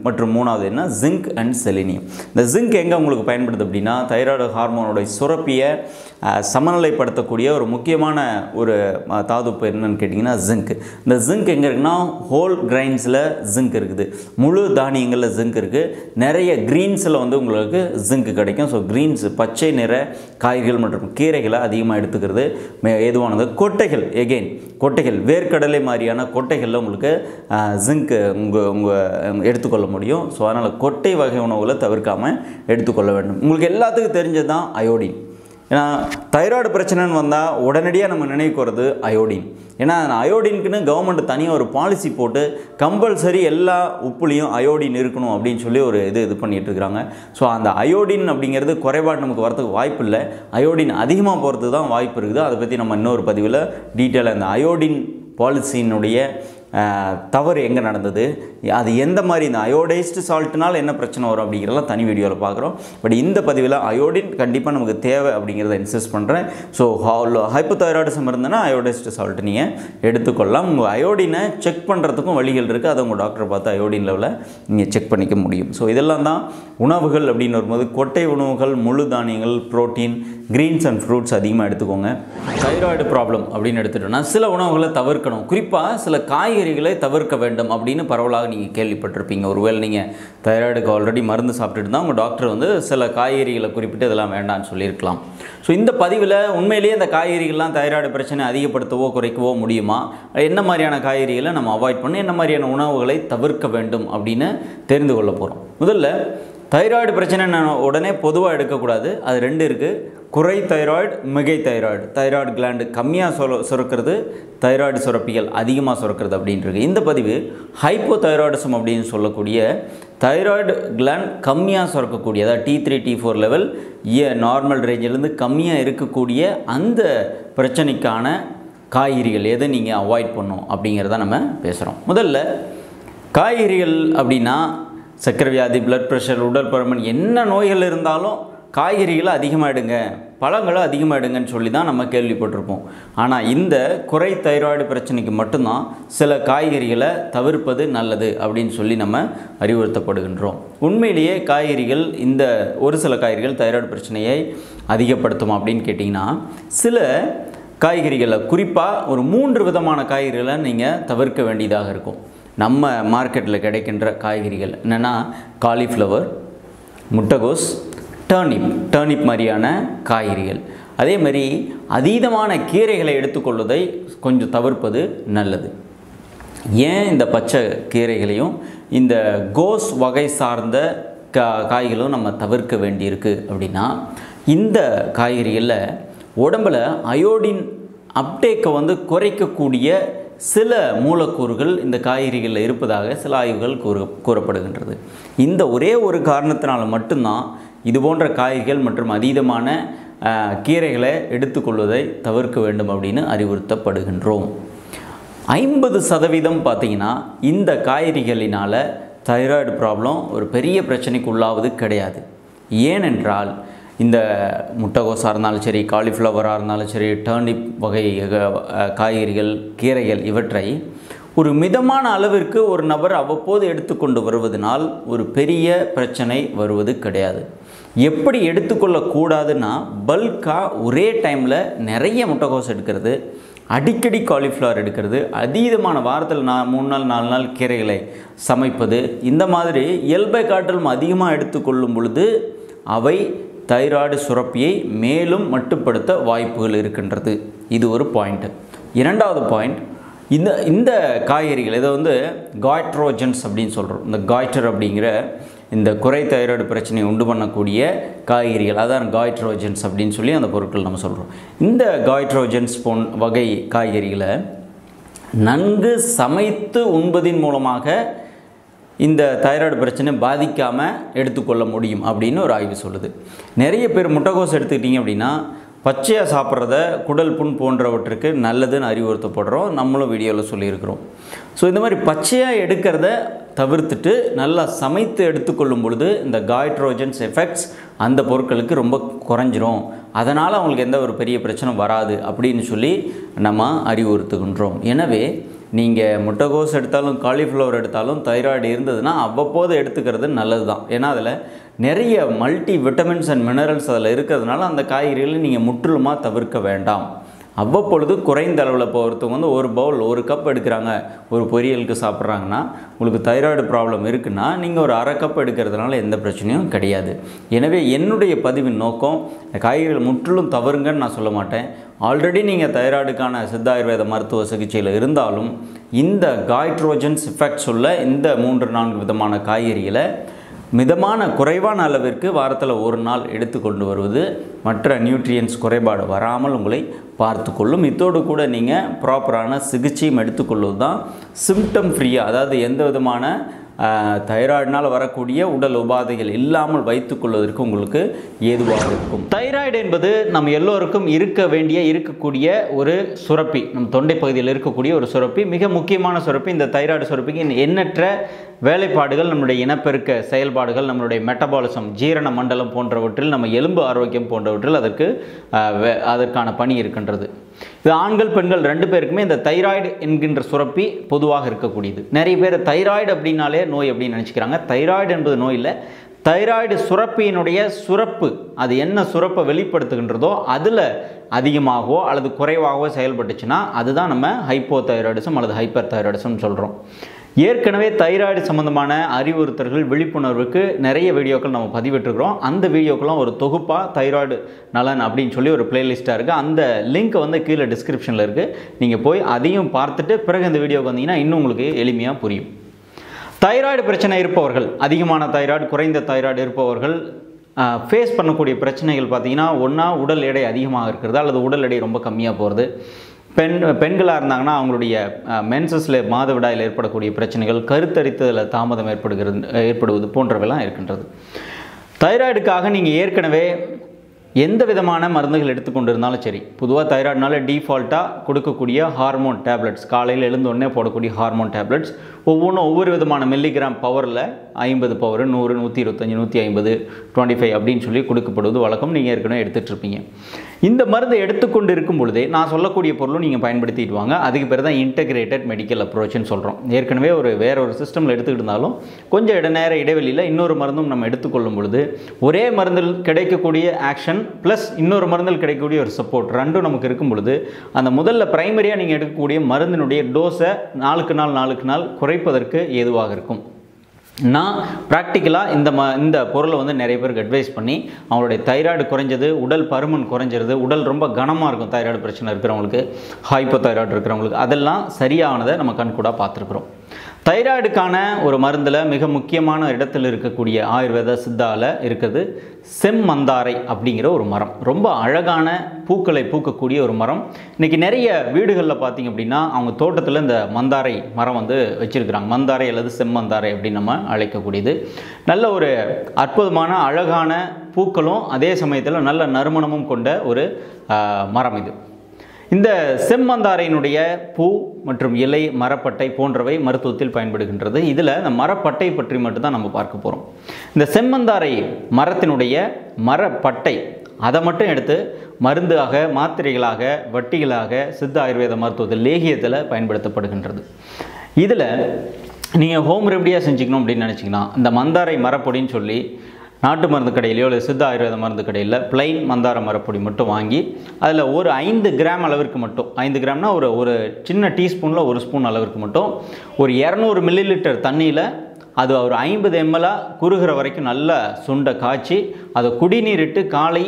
மற்றும் மூணாவது என்ன, ஜிங்க் அண்ட் செலினியம். இந்த ஜிங்க் எங்கே உங்களுக்கு பயன்படுது அப்படின்னா தைராய்டு ஹார்மோனுடைய சுரப்பியை சமநிலைப்படுத்தக்கூடிய ஒரு முக்கியமான ஒரு தாதுப்பு என்னன்னு கேட்டிங்கன்னா ஜிங்க். இந்த ஜிங்க் எங்கே இருக்குன்னா ஹோல் கிரைன்ஸில் ஜிங்க் இருக்குது, முழு தானியங்களில் ஜிங்க் இருக்குது, நிறைய க்ரீன்ஸில் வந்து உங்களுக்கு ஜிங்க் கிடைக்கும். ஸோ க்ரீன்ஸ், பச்சை நிற காய்கறிகள் மற்றும் கீரைகளை அதிகமாக எடுத்துக்கிறது ஏதுவானது. கொட்டைகள், வேர்க்கடலை மாதிரியான கொட்டைகளில் உங்களுக்கு ஜிங்க் உங்கள் எடுத்துக்கொள்ள முடியும். ஸோ அதனால் கொட்டை வகை உணவுகளை தவிர்க்காமல் எடுத்துக்கொள்ள வேண்டும். உங்களுக்கு எல்லாத்துக்கும் தெரிஞ்சது தான் அயோடின். ஏன்னா தைராய்டு பிரச்சனைன்னு வந்தால் உடனடியாக நம்ம நினைவுக்கு வருது அயோடின். ஏன்னா அயோடினுக்குன்னு கவர்மெண்ட் தனியாக ஒரு பாலிசி போட்டு கம்பல்சரி எல்லா உப்புலேயும் அயோடின் இருக்கணும் அப்படின்னு சொல்லி ஒரு இது பண்ணிகிட்டு இருக்கிறாங்க. ஸோ அந்த அயோடின் அப்படிங்கிறது குறைபாடு நமக்கு வரதுக்கு வாய்ப்பு இல்லை, அயோடின் அதிகமாக போகிறதுக்கு தான் வாய்ப்பு இருக்குது. அதை பற்றி நம்ம இன்னொரு பதிவில் டீட்டெயிலாக இந்த அயோடின் பாலிசியினுடைய தவறு எங்கே நடந்தது, அது எந்த மாதிரி இந்த அயோடைஸ்டு சால்ட்னால் என்ன பிரச்சனை வரும் அப்படிங்கிறதெல்லாம் தனி வீடியோவில் பார்க்குறோம். பட் இந்த பதிவில் அயோடின் கண்டிப்பாக நமக்கு தேவை அப்படிங்கிறத இன்சிஸ்ட் பண்ணுறேன். ஸோ ஹைப்போதைராய்டிசம் இருந்ததுன்னா அயோடைஸ்டு சால்ட் நீங்கள் எடுத்துக்கொள்ளலாம். உங்கள் அயோடினை செக் பண்ணுறதுக்கும் வழிகள் இருக்குது. அதை உங்கள் டாக்டரை பார்த்து அயோடின் லெவலில் நீங்கள் செக் பண்ணிக்க முடியும். ஸோ இதெல்லாம் தான் உணவுகள் அப்படின்னு வரும்போது கொட்டை உணவுகள், முழு தானியங்கள், புரோட்டீன், கிரீன்ஸ் அண்ட் ஃப்ரூட்ஸ் அதிகமாக எடுத்துக்கோங்க. தைராய்டு ப்ராப்ளம் அப்படின்னு எடுத்துட்டோம்னா சில உணவுகளை தவிர்க்கணும். குறிப்பாக சில காய்கறிகளை தவிர்க்க வேண்டும் அப்படின்னு பரவலாக நீங்கள் கேள்விப்பட்டிருப்பீங்க. ஒருவேளை நீங்கள் தைராய்டுக்கு ஆல்ரெடி மருந்து சாப்பிட்டுட்டு தான் உங்கள் டாக்டர் வந்து சில காய்கறிகளை குறிப்பிட்டு இதெல்லாம் வேண்டாம்னு சொல்லியிருக்கலாம். ஸோ இந்த பதிவில் உண்மையிலேயே இந்த காய்கறிகள்லாம் தைராய்டு பிரச்சனை அதிகப்படுத்தவோ குறைக்கவோ முடியுமா, என்ன மாதிரியான காய்கறிகளை நம்ம அவாய்ட் பண்ணி என்ன மாதிரியான உணவுகளை தவிர்க்க வேண்டும் அப்படின்னு தெரிந்து கொள்ள போகிறோம். முதல்ல தைராய்டு பிரச்சனை உடனே பொதுவாக எடுக்கக்கூடாது. அது ரெண்டு இருக்குது, குறை தைராய்டு, மிகை தைராய்டு. தைராய்டு கிளாண்டு கம்மியாக சுரக்கிறது, தைராய்டு சுரப்பிகள் அதிகமாக சுரக்கிறது அப்படின்றது. இந்த பதிவு ஹைப்போதைராய்டிசம் அப்படின்னு சொல்லக்கூடிய தைராய்டு கிளாண்ட் கம்மியாக சுரக்கக்கூடிய, அதாவது T3 T4 லெவல் நார்மல் ரேஞ்சிலேருந்து கம்மியாக இருக்கக்கூடிய அந்த பிரச்சனைக்கான காய்கறிகள் எதை நீங்கள் அவாய்ட் பண்ணணும் அப்படிங்கிறத நம்ம பேசுகிறோம். முதல்ல காய்கறிகள் அப்படின்னா சர்க்கரை வியாதி, பிளட் ப்ரெஷர், உடல் பருமன், என்ன நோய்கள் இருந்தாலும் காய்கறிகளை அதிகமாக எடுங்க, பழங்களை அதிகமாக எடுங்கன்னு சொல்லி தான் நம்ம கேள்விப்பட்டிருப்போம். ஆனால் இந்த குறை தைராய்டு பிரச்சனைக்கு மட்டும்தான் சில காய்கறிகளை தவிர்ப்பது நல்லது அப்படின்னு சொல்லி நம்ம அறிவுறுத்தப்படுகின்றோம். உண்மையிலேயே காய்கறிகள், இந்த ஒரு சில காய்கறிகள் தைராய்டு பிரச்சனையை அதிகப்படுத்தும் அப்படின்னு கேட்டிங்கன்னா சில காய்கறிகளில் குறிப்பாக ஒரு 3 விதமான காய்கறிகளை நீங்கள் தவிர்க்க வேண்டியதாக இருக்கும். நம்ம மார்க்கெட்டில் கிடைக்கின்ற காய்கறிகள் என்னென்னா காலிஃப்ளவர், முட்டைகோஸ், டர்னிப் மாதிரியான காய்கறிகள். அதே மாதிரி அதீதமான கீரைகளை எடுத்துக்கொள்வதை கொஞ்சம் தவிர்ப்பது நல்லது. ஏன் இந்த பச்சை கீரைகளையும் இந்த கோஸ் வகை சார்ந்த காய்களும் நம்ம தவிர்க்க வேண்டியிருக்கு அப்படின்னா, இந்த காய்கறிகளில் உடம்பில் அயோடின் அப்டேக்கை குறைக்கக்கூடிய சில மூலக்கூறுகள் இந்த காய்கறிகளில் இருப்பதாக சில ஆய்வுகள் கூறப்படுகின்றது. இந்த ஒரே ஒரு காரணத்தினால மட்டும்தான் இது போன்ற காய்கறிகள் மற்றும் அதீதமான கீரைகளை எடுத்துக்கொள்வதை தவிர்க்க வேண்டும் அப்படின்னு அறிவுறுத்தப்படுகின்றோம். 50% பார்த்திங்கன்னா இந்த காய்கறிகளினால் தைராய்டு ப்ராப்ளம் ஒரு பெரிய பிரச்சனைக்கு உள்ளாவது கிடையாது. ஏனென்றால் இந்த முட்டைகோஸாக இருந்தாலும் சரி, காலிஃப்ளவராக இருந்தாலும் சரி, டர்னிப் வகை காய்கறிகள், கீரைகள் இவற்றை ஒரு மிதமான அளவிற்கு ஒரு நபர் அவ்வப்போது எடுத்துக்கொண்டு வருவதனால் ஒரு பெரிய பிரச்சனை வருவது கிடையாது. எப்படி எடுத்துக்கொள்ளக்கூடாதுன்னா, பல்காக ஒரே டைமில் நிறைய முட்டைகோஸ் எடுக்கிறது, அடிக்கடி காலிஃப்ளவர் எடுக்கிறது, அதீதமான வாரத்தில் 3 நாள் 4 நாள் கீரைகளை சமைப்பது, இந்த மாதிரி இயல்பை காட்டிலும் அதிகமாக எடுத்துக்கொள்ளும் பொழுது அவை தைராய்டு சுரப்பியை மேலும் மட்டுப்படுத்த வாய்ப்புகள் இருக்கின்றது. இது ஒரு பாயிண்ட். இரண்டாவது பாயிண்ட், இந்த காய்கறிகள் இதை காய்ட்ரோஜன்ஸ் அப்படின்னு சொல்கிறோம். இந்த காய்டர் அப்படிங்கிற இந்த குறை தைராய்டு பிரச்சனையை உண்டு பண்ணக்கூடிய காய்கறிகள், அதான் காய்ட்ரோஜன்ஸ் அப்படின்னு சொல்லி அந்த பொருட்கள் நம்ம சொல்கிறோம். இந்த காய்ட்ரோஜன்ஸ் வகை காய்கறிகளை நன்கு சமைத்து உண்பதின் மூலமாக இந்த தைராய்டு பிரச்சனை பாதிக்காமல் எடுத்துக்கொள்ள முடியும் அப்படின்னு ஒரு ஆய்வு சொல்லுது. நிறைய பேர் முட்டைகோஸ் எடுத்துக்கிட்டிங்க அப்படின்னா பச்சையாக சாப்பிட்றத குடல் புண் போன்றவற்றுக்கு நல்லதுன்னு அறிவுறுத்தப்படுறோம். நம்மளும் வீடியோவில் சொல்லியிருக்கிறோம். ஸோ இந்த மாதிரி பச்சையாக எடுக்கிறத தவிர்த்துட்டு நல்லா சமைத்து எடுத்துக்கொள்ளும் பொழுது இந்த காய்ட்ரோஜன்ஸ் எஃபெக்ட்ஸ் அந்த பொருட்களுக்கு ரொம்ப குறைஞ்சிரும். அதனால் அவங்களுக்கு எந்த ஒரு பெரிய பிரச்சனை வராது அப்படின்னு சொல்லி நம்ம அறிவுறுத்துகின்றோம். எனவே நீங்கள் முட்டைகோஸ் எடுத்தாலும் காலிஃப்ளவர் எடுத்தாலும் தைராய்டு இருந்ததுன்னா அவ்வப்போது எடுத்துக்கிறது நல்லது தான். ஏன்னா அதில் நிறைய மல்டி விட்டமின்ஸ் அண்ட் மினரல்ஸ் அதில் இருக்கிறதுனால அந்த காய்கறிகளை நீங்கள் முற்றிலுமாக தவிர்க்க வேண்டாம். அவ்வப்பொழுது குறைந்த அளவில் இப்போ ஒருத்தவங்க ஒரு பவுல் 1 கப் எடுக்கிறாங்க, ஒரு பொரியலுக்கு சாப்பிட்றாங்கன்னா, உங்களுக்கு தைராய்டு ப்ராப்ளம் இருக்குன்னா நீங்கள் ஒரு 1/2 கப் எடுக்கிறதுனால எந்த பிரச்சனையும் கிடையாது. எனவே என்னுடைய பதிவின் நோக்கம் காய்கறிகள் முற்றிலும் தவறுங்கன்னு நான் சொல்ல மாட்டேன். ஆல்ரெடி நீங்கள் தைராய்டுக்கான சித்த ஆயுர்வேத மருத்துவ சிகிச்சையில் இருந்தாலும் இந்த காய்ட்ரோஜன்ஸ் எஃபெக்ட்ஸ் உள்ள இந்த 3-4 விதமான காய்கறிகளை மிதமான குறைவான அளவிற்கு வாரத்தில் 1 நாள் எடுத்துக்கொண்டு வருவது மற்ற நியூட்ரியன்ஸ் குறைபாடு வராமல் உங்களை பார்த்து கொள்ளும். இதோடு கூட நீங்கள் ப்ராப்பரான சிகிச்சையும் எடுத்துக்கொள்வது தான் சிம்டம் ஃப்ரீயாக, அதாவது எந்த விதமான தைராய்டினால் வரக்கூடிய உடல் உபாதைகள் இல்லாமல் வைத்துக்கொள்வதற்கு உங்களுக்கு ஏதுவாக இருக்கும். தைராய்டு என்பது நம்ம எல்லோருக்கும் இருக்கக்கூடிய ஒரு சுரப்பி, நம் தொண்டை பகுதியில் இருக்கக்கூடிய ஒரு சுரப்பி, மிக முக்கியமான சுரப்பி. இந்த தைராய்டு சுரப்பிக்கு எண்ணற்ற வேலைப்பாடுகள், நம்முடைய இனப்பெருக்க செயல்பாடுகள், நம்மளுடைய மெட்டபாலிசம், ஜீரண மண்டலம் போன்றவற்றில், நம்ம எலும்பு ஆரோக்கியம் போன்றவற்றில் அதற்கான பணி இருக்கின்றது. இது ஆண்கள் பெண்கள் 2 பேருக்குமே இந்த தைராய்டு என்கின்ற சுரப்பி பொதுவாக இருக்கக்கூடியது. நிறைய பேர் தைராய்டு அப்படின்னாலே நோய் அப்படின்னு நினச்சிக்கிறாங்க. தைராய்டு என்பது நோய் இல்லை. தைராய்டு சுரப்பியினுடைய சுரப்பு, அது என்ன சுரப்பை வெளிப்படுத்துகின்றதோ அதில் அதிகமாகவோ அல்லது குறைவாகவோ செயல்பட்டுச்சுன்னா அதுதான் நம்ம ஹைப்போதைராய்டிசம் அல்லது ஹைப்பர் தைராய்டிசம் சொல்கிறோம். ஏற்கனவே தைராய்டு சம்பந்தமான அறிவுறுத்தல்கள், விழிப்புணர்வுக்கு நிறைய வீடியோக்கள் நம்ம பதிவிட்டுருக்கிறோம். அந்த வீடியோக்கெல்லாம் ஒரு தொகுப்பாக தைராய்டு நலன் அப்படின்னு சொல்லி ஒரு பிளேலிஸ்ட்டாக இருக்குது. அந்த லிங்க் கீழே டிஸ்கிரிப்ஷனில் இருக்குது. நீங்கள் போய் அதையும் பார்த்துட்டு பிறகு இந்த வீடியோக்கு வந்தீங்கன்னா இன்னும் உங்களுக்கு எளிமையாக புரியும். தைராய்டு பிரச்சனை இருப்பவர்கள், அதிகமான தைராய்டு, குறைந்த தைராய்டு இருப்பவர்கள் ஃபேஸ் பண்ணக்கூடிய பிரச்சனைகள் பார்த்திங்கன்னா, ஒன்றா உடல் எடை அதிகமாக இருக்கிறது அல்லது உடல் எடை ரொம்ப கம்மியாக போகிறது. பெண்களாக இருந்தாங்கன்னா அவங்களுடைய மென்சஸில், மாதவிடாயில் ஏற்படக்கூடிய பிரச்சனைகள், கருத்தரித்ததில் தாமதம் ஏற்படுவது போன்றவைலாம் இருக்கின்றது. தைராய்டுக்காக நீங்கள் ஏற்கனவே எந்த விதமான மருந்துகள் எடுத்துக்கொண்டு இருந்தாலும் சரி, பொதுவாக தைராய்டுனால டிஃபால்ட்டாக கொடுக்கக்கூடிய ஹார்மோன் டேப்லெட்ஸ், காலையில் எழுந்தோடனே போடக்கூடிய ஹார்மோன் டேப்லெட்ஸ், ஒவ்வொரு விதமான மில்லிகிராம் பவரில் 50 பவர் 100 125 150 25 அப்படின்னு சொல்லி கொடுக்கப்படுவது வழக்கம். நீங்கள் ஏற்கனவே எடுத்துகிட்டு இருப்பீங்க. இந்த மருந்தை எடுத்துக்கொண்டு இருக்கும் பொழுதே நான் சொல்லக்கூடிய பொருளும் நீங்கள் பயன்படுத்திட்டு வாங்க. அதுக்கு பேர் தான் இன்டகிரேட்டட் மெடிக்கல் அப்ரோச்னு சொல்கிறோம். ஏற்கனவே வேற ஒரு சிஸ்டமில் எடுத்துக்கிட்டு இருந்தாலும் கொஞ்சம் நேர இடைவெளியில் இன்னொரு மருந்தும் நம்ம எடுத்துக்கொள்ளும் பொழுது ஒரே மருந்தில் கிடைக்கக்கூடிய ஆக்ஷன் ப்ளஸ் இன்னொரு மருந்தில் கிடைக்கக்கூடிய ஒரு சப்போர்ட் ரெண்டும் நமக்கு இருக்கும் பொழுது அந்த முதல்ல பிரைமரியாக நீங்கள் எடுக்கக்கூடிய மருந்தினுடைய டோஸை நாளுக்கு நாள் குறைப்பதற்கு ஏதுவாக இருக்கும். நான் ப்ராக்டிக்கலாக இந்த பொருளை வந்து நிறைய பேருக்கு அட்வைஸ் பண்ணி அவங்களுடைய தைராய்டு குறைஞ்சது, உடல் பருமன் குறைஞ்சிருது, உடல் ரொம்ப கனமாக இருக்கும் தைராய்டு பிரச்சனை இருக்கிறவங்களுக்கு, ஹைப்போ தைராய்டு இருக்கிறவங்களுக்கு, அதெல்லாம் சரியானதை நம்ம கண்கூடாக பார்த்துருக்குறோம். தைராய்டுக்கான ஒரு மருந்தில் மிக முக்கியமான இடத்தில் இருக்கக்கூடிய ஆயுர்வேத சித்தாவில் இருக்கிறது செம்மந்தாரை அப்படிங்கிற ஒரு மரம். ரொம்ப அழகான பூக்களை பூக்கக்கூடிய ஒரு மரம். இன்றைக்கி நிறைய வீடுகளில் பார்த்திங்க அப்படின்னா அவங்க தோட்டத்தில் இந்த மந்தாரை மரம் வந்து வச்சுருக்கிறாங்க. மந்தாரை அல்லது செம்மந்தாரை அப்படின்னு நம்ம அழைக்கக்கூடியது. நல்ல ஒரு அற்புதமான அழகான பூக்களும் அதே சமயத்தில் நல்ல நறுமணமும் கொண்ட ஒரு மரம் இது. இந்த செம்மந்தாரையினுடைய பூ மற்றும் இலை, மரப்பட்டை போன்றவை மருத்துவத்தில் பயன்படுகின்றது. இதில் இந்த மரப்பட்டை பற்றி மட்டும்தான் நம்ம பார்க்க போகிறோம். இந்த செம்மந்தாரை மரத்தினுடைய மரப்பட்டை அதை மட்டும் எடுத்து மருந்தாக, மாத்திரைகளாக, வட்டிகளாக சித்த ஆயுர்வேத மருத்துவத்தில் லேகியத்தில் பயன்படுத்தப்படுகின்றது. இதில் நீங்கள் ஹோம் ரெமடியாக செஞ்சுக்கணும் அப்படின்னு நினச்சிங்கன்னா இந்த மந்தாரை மரப்பொடின்னு சொல்லி நாட்டு மருந்து கடையிலையோ இல்லை சித்த ஆயுர்வேத மருந்து கடையில் பிளைன் மந்தார மரப்பொடி மட்டும் வாங்கி அதில் ஒரு 5 கிராம் அளவிற்கு மட்டும், 5 கிராம்னா ஒரு சின்ன டீஸ்பூனில் 1 ஸ்பூன் அளவிற்கு மட்டும் ஒரு 200 மில்லிலிட்டர் தண்ணியில் அது ஒரு 50 ml குறுகிற வரைக்கும் நல்லா சுண்டை காய்ச்சி அதை குடிநீரிட்டு காலை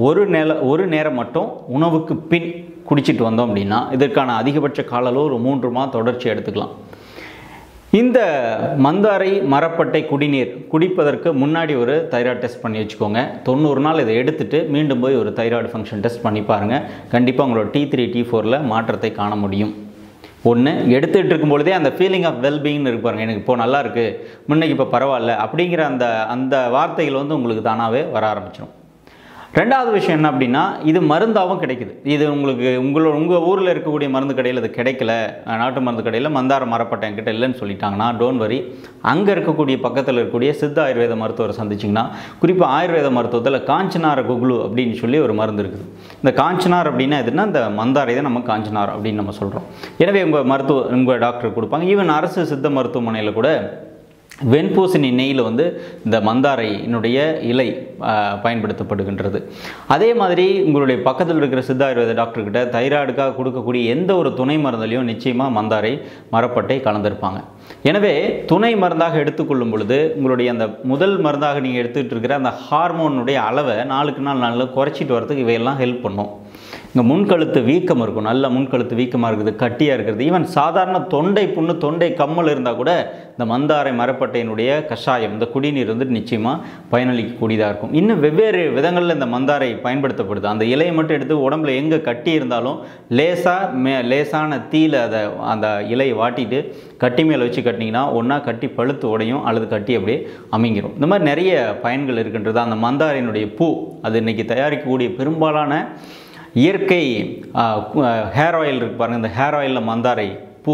ஒரு நேரம் மட்டும் உணவுக்கு பின் குடிச்சிட்டு வந்தோம் அப்படின்னா இதற்கான அதிகபட்ச கால அளவு ஒரு 3 மாதம் தொடர்ச்சி எடுத்துக்கலாம். இந்த மந்தாரை மரப்பட்டை குடிநீர் குடிப்பதற்கு முன்னாடி ஒரு தைராய்டு டெஸ்ட் பண்ணி வச்சுக்கோங்க. 90 நாள் இதை எடுத்துகிட்டு மீண்டும் போய் ஒரு தைராய்டு ஃபங்க்ஷன் டெஸ்ட் பண்ணி பாருங்கள். கண்டிப்பாக உங்களோட T3 T4 மாற்றத்தை காண முடியும். ஒன்று எடுத்துகிட்டு இருக்கும்பொழுதே அந்த ஃபீலிங் ஆஃப் வெல்பீயிங்னு இருக்கு பாருங்கள், எனக்கு இப்போது நல்லா இருக்குது, முன்னைக்கு இப்போ பரவாயில்ல அப்படிங்கிற அந்த வார்த்தைகள் வந்து உங்களுக்கு தானாகவே வர ஆரம்பிச்சிடும். ரெண்டாவது விஷயம் என்ன அப்படின்னா, இது மருந்தாகவும் கிடைக்குது. இது உங்கள் ஊரில் இருக்கக்கூடிய மருந்து கடையில் இது கிடைக்கல, நாட்டு மருந்து கடையில் மந்தார மரப்பட்டை என்கிட்ட இல்லைன்னு சொல்லிட்டாங்கன்னா டோன்ட் வரி, அங்கே இருக்கக்கூடிய பக்கத்தில் இருக்கக்கூடிய சித்த ஆயுர்வேத மருத்துவரை சந்திச்சிங்கன்னா, குறிப்பாக ஆயுர்வேத மருத்துவத்தில் காஞ்சனார குகுலு அப்படின்னு சொல்லி ஒரு மருந்து இருக்குது. இந்த காஞ்சனார் அப்படின்னா எதுனா இந்த மந்தாரை தான் நம்ம காஞ்சனார் அப்படின்னு நம்ம சொல்கிறோம். எனவே உங்கள் டாக்டர் கொடுப்பாங்க. ஈவன் அரசு சித்த மருத்துவமனையில் கூட வெண்பூசணி நெய்யில் வந்து இந்த மந்தாரையினுடைய இலை பயன்படுத்தப்படுகின்றது. அதே மாதிரி உங்களுடைய பக்கத்தில் இருக்கிற சித்த ஆயுர்வேத டாக்டர்கிட்ட தைராய்டுக்காக கொடுக்கக்கூடிய எந்த ஒரு துணை மருந்துலையும் நிச்சயமாக மந்தாரை மரப்பட்டை கலந்திருப்பாங்க. எனவே துணை மருந்தாக எடுத்துக்கொள்ளும் பொழுது உங்களுடைய அந்த முதல் மருந்தாக நீங்கள் எடுத்துக்கிட்டு இருக்கிற அந்த ஹார்மோனுடைய அளவை நாளுக்கு நாள் குறைச்சிட்டு வரதுக்கு இவையெல்லாம் ஹெல்ப் பண்ணும். இங்கே முன்கழுத்து வீக்கம் இருக்கும், நல்ல முன்கழுத்து வீக்கமாக இருக்குது, கட்டியாக இருக்கிறது, ஈவன் சாதாரண தொண்டை புண்ணு, தொண்டை கம்மல் இருந்தால் கூட இந்த மந்தாரை மரப்பட்டையினுடைய கஷாயம், இந்த குடிநீர் வந்து நிச்சயமாக பயனளிக்கக்கூடியதாக இருக்கும். இன்னும் வெவ்வேறு விதங்களில் இந்த மந்தாரை பயன்படுத்தப்படுது. அந்த இலையை மட்டும் எடுத்து உடம்புல எங்கே கட்டி இருந்தாலும் லேசான தீயில் அந்த இலையை வாட்டிட்டு கட்டி மேலே வச்சு கட்டினீங்கன்னா ஒன்றா கட்டி பழுத்து உடையும் அல்லது கட்டி அப்படியே அமைங்கிடும். இந்த மாதிரி நிறைய பயன்கள் இருக்கின்றது. அந்த மந்தாரையினுடைய பூ அது இன்றைக்கி தயாரிக்கக்கூடிய பெரும்பாலான இயற்கை ஹேர் ஆயில் இருக்கு பாருங்கள், இந்த ஹேர் ஆயிலில் மந்தாரை பூ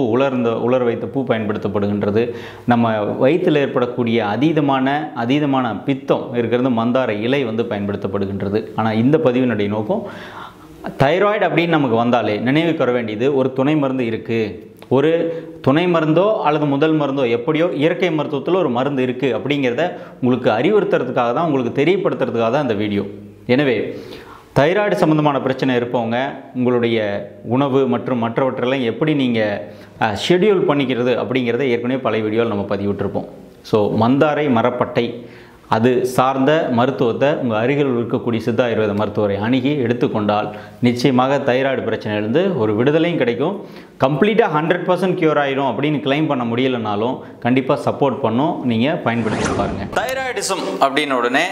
உலர வைத்த பூ பயன்படுத்தப்படுகின்றது. நம்ம வயிற்றில் ஏற்படக்கூடிய அதீதமான பித்தம் இருக்கிறது மந்தாரை இலை வந்து பயன்படுத்தப்படுகின்றது. ஆனால் இந்த பதிவினுடைய நோக்கம் தைராய்டு அப்படின்னு நமக்கு வந்தாலே நினைவுக்கு வர வேண்டியது ஒரு துணை மருந்து இருக்குது. ஒரு துணை மருந்தோ அல்லது முதல் மருந்தோ எப்படியோ இயற்கை மருத்துவத்தில் ஒரு மருந்து இருக்குது அப்படிங்கிறத உங்களுக்கு அறிவுறுத்துறதுக்காக தான், உங்களுக்கு தெரியப்படுத்துறதுக்காக தான் இந்த வீடியோ. எனவே தைராய்டு சம்மந்தமான பிரச்சனை இருப்பவங்க உங்களுடைய உணவு மற்றும் மற்றவற்றெல்லாம் எப்படி நீங்கள் ஷெட்யூல் பண்ணிக்கிறது அப்படிங்கிறத ஏற்கனவே பழைய வீடியோவில் நம்ம பதிவிட்டிருப்போம். ஸோ மந்தாரை மரப்பட்டை அது சார்ந்த மருத்துவத்தை உங்கள் அருகில் இருக்கக்கூடிய சித்த ஆயுர்வேத மருத்துவரை அணுகி எடுத்துக்கொண்டால் நிச்சயமாக தைராய்டு பிரச்சனையிலேருந்து ஒரு விடுதலையும் கிடைக்கும். கம்ப்ளீட்டாக 100% க்யூர் ஆகிடும் அப்படின்னு கிளைம் பண்ண முடியலைனாலும் கண்டிப்பாக சப்போர்ட் பண்ணும். நீங்கள் பயன்படுத்தி பாருங்கள். தைராய்டிசம் அப்படின்னு உடனே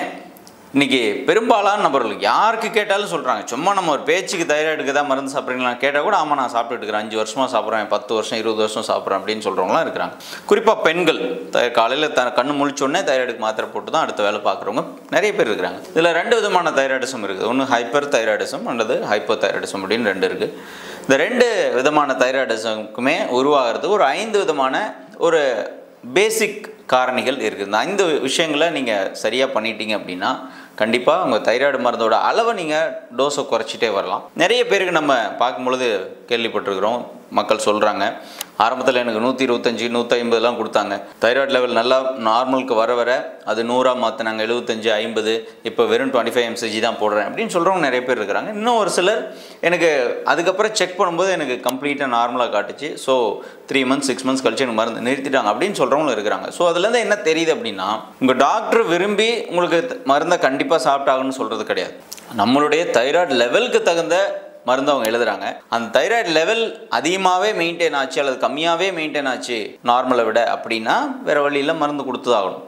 இன்றைக்கி பெரும்பாலான நபர்களுக்கு யாருக்கு கேட்டாலும் சொல்கிறாங்க, சும்மா நம்ம ஒரு பேச்சுக்கு தைராய்டுக்கு தான் மருந்து சாப்பிட்றீங்களா கேட்டால் கூட ஆமாம் நான் சாப்பிட்டுட்டு இருக்கிறேன், 5 வருஷமாக சாப்பிட்றேன், 10 வருஷம் 20 வருஷம் சாப்பிட்றேன் அப்படின்னு சொல்கிறவங்களாம் இருக்கிறாங்க. குறிப்பாக பெண்கள் காலையில் கண்ணு முழிச்சோடனே தைராய்டுக்கு மாத்திரை போட்டு தான் அடுத்த வேலை பார்க்குறவங்க நிறைய பேர் இருக்கிறாங்க. இதில் 2 விதமான தைராய்டிசம் இருக்குது. ஒன்று ஹைப்பர் தைராய்டிசம் அல்லது ஹைப்போ தைராய்டிசம் அப்படின்னு 2 இருக்குது. இந்த 2 விதமான தைராய்டிசமுக்குமே உருவாகிறது ஒரு 5 விதமான ஒரு பேசிக் காரணிகள் இருக்குது. இந்த 5 விஷயங்களை நீங்கள் சரியாக பண்ணிட்டீங்க அப்படின்னா கண்டிப்பாக உங்கள் தைராய்டு மருந்தோட அளவை நீங்கள் டோஸை குறைச்சிட்டே வரலாம். நிறைய பேருக்கு நம்ம பார்க்கும்பொழுது கேள்விப்பட்டிருக்கிறோம், மக்கள் சொல்கிறாங்க, ஆரம்பத்தில் எனக்கு 125 150 கொடுத்தாங்க, தைராய்டு லெவல் நல்லா நார்மலுக்கு வர வர அது 100 மாற்றினாங்க, 75 50, இப்போ வெறும் 25 mcg தான் போடுறேன் அப்படின்னு சொல்கிறவங்க நிறைய பேர் இருக்கிறாங்க. இன்னும் ஒரு சிலர் எனக்கு அதுக்கப்புறம் செக் பண்ணும்போது எனக்கு கம்ப்ளீட்டாக நார்மலாக காட்டுச்சு, ஸோ 3 months 6 months கழிச்சு எனக்கு மருந்து நிறுத்திட்டாங்க அப்படின்னு சொல்கிறவங்களும் இருக்கிறாங்க. ஸோ அதுலேருந்து என்ன தெரியுது அப்படின்னா, உங்கள் டாக்டர் விரும்பி உங்களுக்கு மருந்தை கண்டிப்பாக சாப்பிட்டாங்கன்னு சொல்கிறது கிடையாது. நம்மளுடைய தைராய்டு லெவலுக்கு தகுந்த மருந்து அவங்க எழுதுறாங்க. அந்த தைராய்டு லெவல் அதிகமாகவே மெயின்டைன் ஆச்சு அல்லது கம்மியாகவே மெயின்டைன் ஆச்சு நார்மலை விட அப்படின்னா வேறு வழியில் மருந்து கொடுத்து தான் ஆகணும்.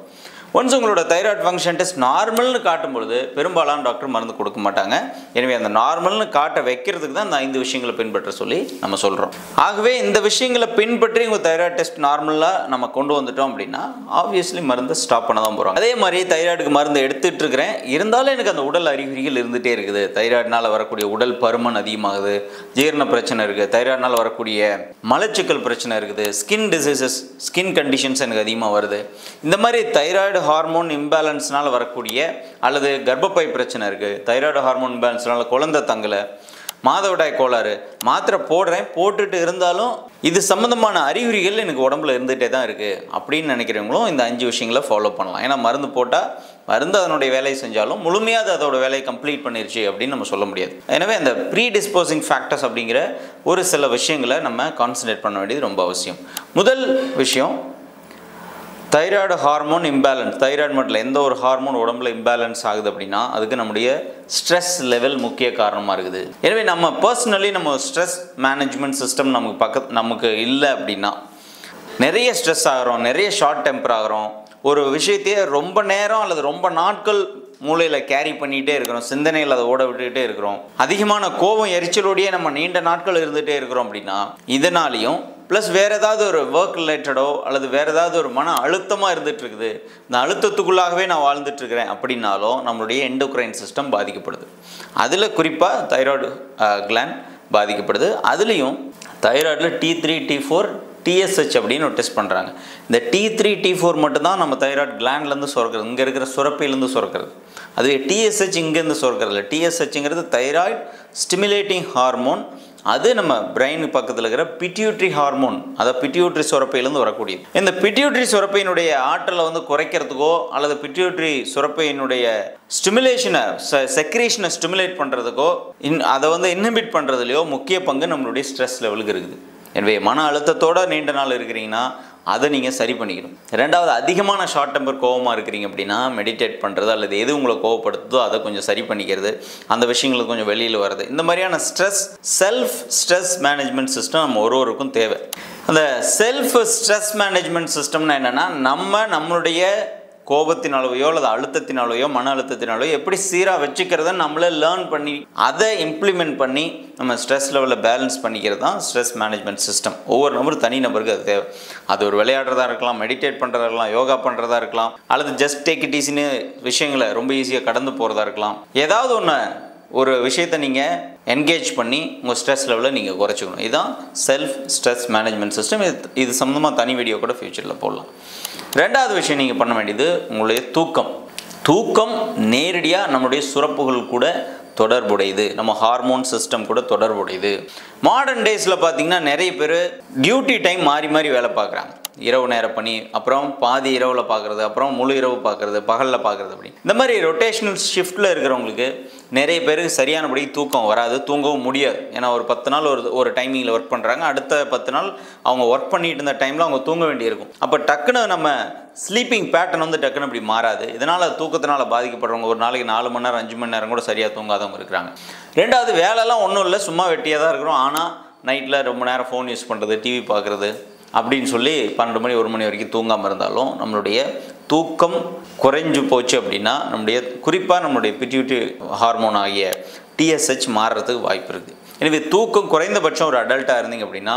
ஒன்ஸ் உங்களோட தைராய்டு ஃபங்க்ஷன் டெஸ்ட் நார்மல்னு காட்டும்பொழுது பெரும்பாலான டாக்டர் மருந்து கொடுக்க மாட்டாங்க. எனவே அந்த நார்மல்னு காட்ட வைக்கிறதுக்கு தான் இந்த 5 விஷயங்களை பின்பற்ற சொல்லி நம்ம சொல்கிறோம். ஆகவே இந்த விஷயங்களை பின்பற்றி உங்கள் தைராய்டு டெஸ்ட் நார்மலாக நம்ம கொண்டு வந்துட்டோம் அப்படின்னா ஆப்வியஸ்லி மருந்தை ஸ்டாப் பண்ண தான் போகிறோம். அதே மாதிரி தைராய்டுக்கு மருந்து எடுத்துகிட்டு இருக்கிறேன், இருந்தாலும் எனக்கு அந்த உடல் அறிகுறிகள் இருந்துகிட்டே இருக்குது, தைராய்டுனால் வரக்கூடிய உடல் பருமன் அதிகமாகுது, ஜீரண பிரச்சனை இருக்குது, தைராய்டுனால் வரக்கூடிய மலச்சிக்கல் பிரச்சனை இருக்குது, ஸ்கின் டிசீசஸ் ஸ்கின் கண்டிஷன்ஸ் எனக்கு அதிகமாக வருது, இந்த மாதிரி தைராய்டு ஹார்மோன் இம்பேலன்ஸ்னால் வரக்கூடிய அல்லது கர்ப்பப்பை பிரச்சனை இருக்குது, தைராய்டு ஹார்மோன் இம்பேலன்ஸ்னால குழந்தை தங்கலை, மாதவிடாய் கோளாறு, மாத்திரை போடுறேன் போட்டுட்டு இருந்தாலும் இது சம்மந்தமான அறிகுறிகள் எனக்கு உடம்புல இருந்துகிட்டே தான் இருக்குது அப்படின்னு நினைக்கிறவங்களும் இந்த 5 விஷயங்களை ஃபாலோ பண்ணலாம். ஏன்னா மருந்து போட்டால் மருந்து அதனுடைய வேலையை செஞ்சாலும் முழுமையாக அது அதோட வேலையை கம்ப்ளீட் பண்ணிருச்சு அப்படின்னு நம்ம சொல்ல முடியாது. எனவே அந்த ப்ரீ டிஸ்போசிங் ஃபேக்டர்ஸ் அப்படிங்கிற ஒரு சில விஷயங்களை நம்ம கான்சன்ட்ரேட் பண்ண வேண்டியது ரொம்ப அவசியம். முதல் விஷயம், தைராய்டு ஹார்மோன் இம்பேலன்ஸ். தைராய்டு மட்டும் எந்த ஒரு ஹார்மோன் உடம்புல இம்பேலன்ஸ் ஆகுது அப்படின்னா அதுக்கு நம்முடைய ஸ்ட்ரெஸ் லெவல் முக்கிய காரணமாக இருக்குது. எனவே நம்ம பர்சனலி நம்ம ஸ்ட்ரெஸ் மேனேஜ்மெண்ட் சிஸ்டம் நமக்கு இல்லை அப்படின்னா நிறைய ஸ்ட்ரெஸ் ஆகிறோம், நிறைய ஷார்ட் டெம்பர் ஆகிறோம், ஒரு விஷயத்தையே ரொம்ப நேரம் அல்லது ரொம்ப நாட்கள் மூளையில் கேரி பண்ணிகிட்டே இருக்கிறோம், சிந்தனையில் அதை ஓட விட்டுக்கிட்டே இருக்கிறோம், அதிகமான கோபம் எரிச்சலோடையே நம்ம நீண்ட நாட்கள் இருந்துகிட்டே இருக்கிறோம் அப்படின்னா இதனாலையும் ப்ளஸ் வேறு ஏதாவது ஒரு ஒர்க் ரிலேட்டடோ அல்லது வேறு ஏதாவது ஒரு மன அழுத்தமாக இருந்துகிட்டு இருக்குது, இந்த அழுத்தத்துக்குள்ளாகவே நான் வாழ்ந்துட்டுருக்கிறேன் அப்படின்னாலும் நம்மளுடைய எண்டோக்ரைன் சிஸ்டம் பாதிக்கப்படுது. அதில் குறிப்பாக தைராய்டு கிளாண்ட் பாதிக்கப்படுது. அதுலேயும் தைராய்டில் T3 T4 TSH அப்படின்னு ஒரு டெஸ்ட் பண்ணுறாங்க. இந்த T3 T4 மட்டும்தான் நம்ம தைராய்டு கிளாண்ட்லேருந்து சுரக்கிறது, இங்கே இருக்கிற சுரப்பையிலேருந்து சுரக்கிறது. அதுவே TSH இங்கேருந்து சுரக்கிறது. TSHங்கிறது தைராய்டு ஸ்டிமுலேட்டிங் ஹார்மோன், அது நம்ம பிரெயின் பக்கத்தில் இருக்கிற பிட்யூட்ரி ஹார்மோன், அதாவது பிட்யூட்ரி சுரப்பையிலேருந்து வரக்கூடியது. இந்த பிட்யூட்ரி சுரப்பையினுடைய ஆற்றலை செக்ரேஷனை அல்லது பிட்யூட்ரி சுரப்பையினுடைய ஸ்டிமுலேஷனை செக்ரேஷனை ஸ்டிமுலேட் பண்ணுறதுக்கோ அதை இன்ஹிபிட் பண்ணுறதுலையோ முக்கிய பங்கு நம்மளுடைய ஸ்ட்ரெஸ் லெவலுக்கு இருக்குது. எனவே மன அழுத்தத்தோடு நீண்ட நாள் இருக்கிறீங்கன்னா அதை நீங்கள் சரி பண்ணிக்கணும். ரெண்டாவது, அதிகமான ஷார்ட் டெம்பர் கோவமாக இருக்கிறீங்க அப்படின்னா மெடிடேட் பண்ணுறது அல்லது எது உங்களை கோவப்படுத்துதோ அதை கொஞ்சம் சரி பண்ணிக்கிறது, அந்த விஷயங்களுக்கு கொஞ்சம் வெளியில் வருது. இந்த மாதிரியான செல்ஃப் ஸ்ட்ரெஸ் மேனேஜ்மெண்ட் சிஸ்டம் நம்ம ஒருவருக்கும் தேவை. அந்த செல்ஃப் ஸ்ட்ரெஸ் மேனேஜ்மெண்ட் சிஸ்டம்னா என்னென்னா, நம்மளுடைய கோபத்தினாலவையோ அல்லது அழுத்தத்தினாலவையோ மன அழுத்தத்தினாலோ எப்படி சீராக வச்சுக்கிறத நம்மளே லேர்ன் பண்ணி அதை இம்ப்ளிமெண்ட் பண்ணி நம்ம ஸ்ட்ரெஸ் லெவலில் பேலன்ஸ் பண்ணிக்கிறது தான் ஸ்ட்ரெஸ் மேனேஜ்மெண்ட் சிஸ்டம். ஒவ்வொரு நபரும் தனி நபருக்கு அது தேவை. அது ஒரு விளையாடுறதா இருக்கலாம், மெடிடேட் பண்ணுறதா இருக்கலாம், யோகா பண்ணுறதா இருக்கலாம், அல்லது ஜஸ்ட் டேக் இட் ஈஸின்னு விஷயங்களை ரொம்ப ஈஸியாக கடந்து போகிறதா இருக்கலாம். ஏதாவது ஒரு விஷயத்தை நீங்கள் என்கேஜ் பண்ணி உங்கள் ஸ்ட்ரெஸ் லெவலை நீங்கள் குறைச்சிக்கணும். இதுதான் செல்ஃப் ஸ்ட்ரெஸ் மேனேஜ்மெண்ட் சிஸ்டம். இது சம்மந்தமாக தனி வீடியோ கூட ஃப்யூச்சரில் போடலாம். ரெண்டாவது விஷயம் நீங்கள் பண்ண வேண்டியது உங்களுடைய தூக்கம் நேரடியாக நம்முடைய சுரப்புகள் கூட தொடர்புடையது, நம்ம ஹார்மோன் சிஸ்டம் கூட தொடர்புடையது. மாடர்ன் டேஸில் பார்த்திங்கன்னா நிறைய பேர் டியூட்டி டைம் மாறி மாறி வேலை பார்க்குறாங்க. இரவு நேரம் பணி, அப்புறம் பாதி இரவில் பார்க்குறது, அப்புறம் முழு இரவு பார்க்குறது, பகலில் பார்க்குறது, அப்படி இந்த மாதிரி ரொட்டேஷனல் ஷிஃப்ட்டில் இருக்கிறவங்களுக்கு நிறைய பேருக்கு சரியானபடி தூக்கம் வராது, தூங்கவும் முடியாது. ஏன்னா ஒரு 10 நாள் ஒரு டைமிங்கில் ஒர்க் பண்ணுறாங்க, அடுத்த 10 நாள் அவங்க ஒர்க் பண்ணிட்டு இருந்த டைமில் அவங்க தூங்க வேண்டியிருக்கும். அப்போ டக்குன்னு நம்ம ஸ்லீப்பிங் பேட்டர்ன் டக்குன்னு அப்படி மாறாது. இதனால் தூக்கத்தினால் பாதிக்கப்படுறவங்க ஒரு நாளைக்கு 4 மணி நேரம் 5 மணி நேரம் கூட சரியாக தூங்காதவங்க இருக்கிறாங்க. ரெண்டாவது, வேலைலாம் ஒன்றும் இல்லை, சும்மா வெட்டியாக தான் இருக்கிறோம், ஆனால் நைட்டில் ரொம்ப நேரம் ஃபோன் யூஸ் பண்ணுறது, டிவி பார்க்குறது அப்படின்னு சொல்லி 12 மணி 1 மணி வரைக்கும் தூங்காமல் இருந்தாலும் நம்மளுடைய தூக்கம் குறைஞ்சு போச்சு அப்படின்னா குறிப்பாக நம்மளுடைய பிட்யூட்டரி ஹார்மோன் ஆகிய TSH மாறுறதுக்கு வாய்ப்பு இருக்குது. எனவே தூக்கம் குறைந்தபட்சம் ஒரு அடல்ட்டாக இருந்தீங்க அப்படின்னா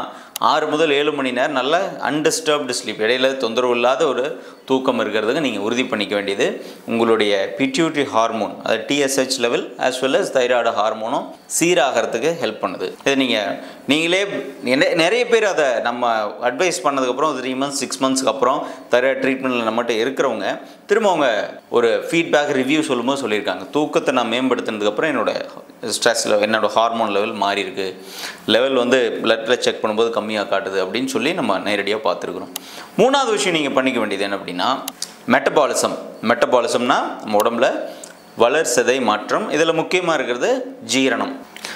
6 முதல் 7 மணி நேரம் நல்ல அன்டிஸ்டர்ப்டு ஸ்லீப், இடையில தொந்தரவு இல்லாத ஒரு தூக்கம் இருக்கிறதுக்கு நீங்கள் உறுதி பண்ணிக்க வேண்டியது உங்களுடைய பிட்யூட்டரி ஹார்மோன், அது TSH level as well as thyroid ஹார்மோனும் சீராகிறதுக்கு ஹெல்ப் பண்ணுது. இது நீங்களே நிறைய பேர் அதை நம்ம அட்வைஸ் பண்ணதுக்கப்புறம் 3 months 6 monthsக்கு அப்புறம் தைராய்டு ட்ரீட்மெண்ட்டில் நம்மகிட்ட இருக்கிறவங்க திரும்ப அவங்க ஒரு ஃபீட்பேக் ரிவ்யூ சொல்லும்போது சொல்லியிருக்காங்க, தூக்கத்தை நான் மேம்படுத்தினதுக்கப்புறம் என்னோடய ஸ்ட்ரெஸ் லெவல், என்னோடய ஹார்மோன் லெவல் மாறி இருக்கு, லெவல் வந்து பிளட்டில் செக் பண்ணும்போது கம்மியாக காட்டுது அப்படின்னு சொல்லி நம்ம நேரடியாக பார்த்துருக்குறோம். 3வது விஷயம் நீங்கள் பண்ணிக்க வேண்டியது என்ன அப்படின்னா மெட்டபாலிசம்னா நம்ம உடம்புல வளர்சிதை மாற்றம். இதில் முக்கியமாக இருக்கிறது ஜீரணம்.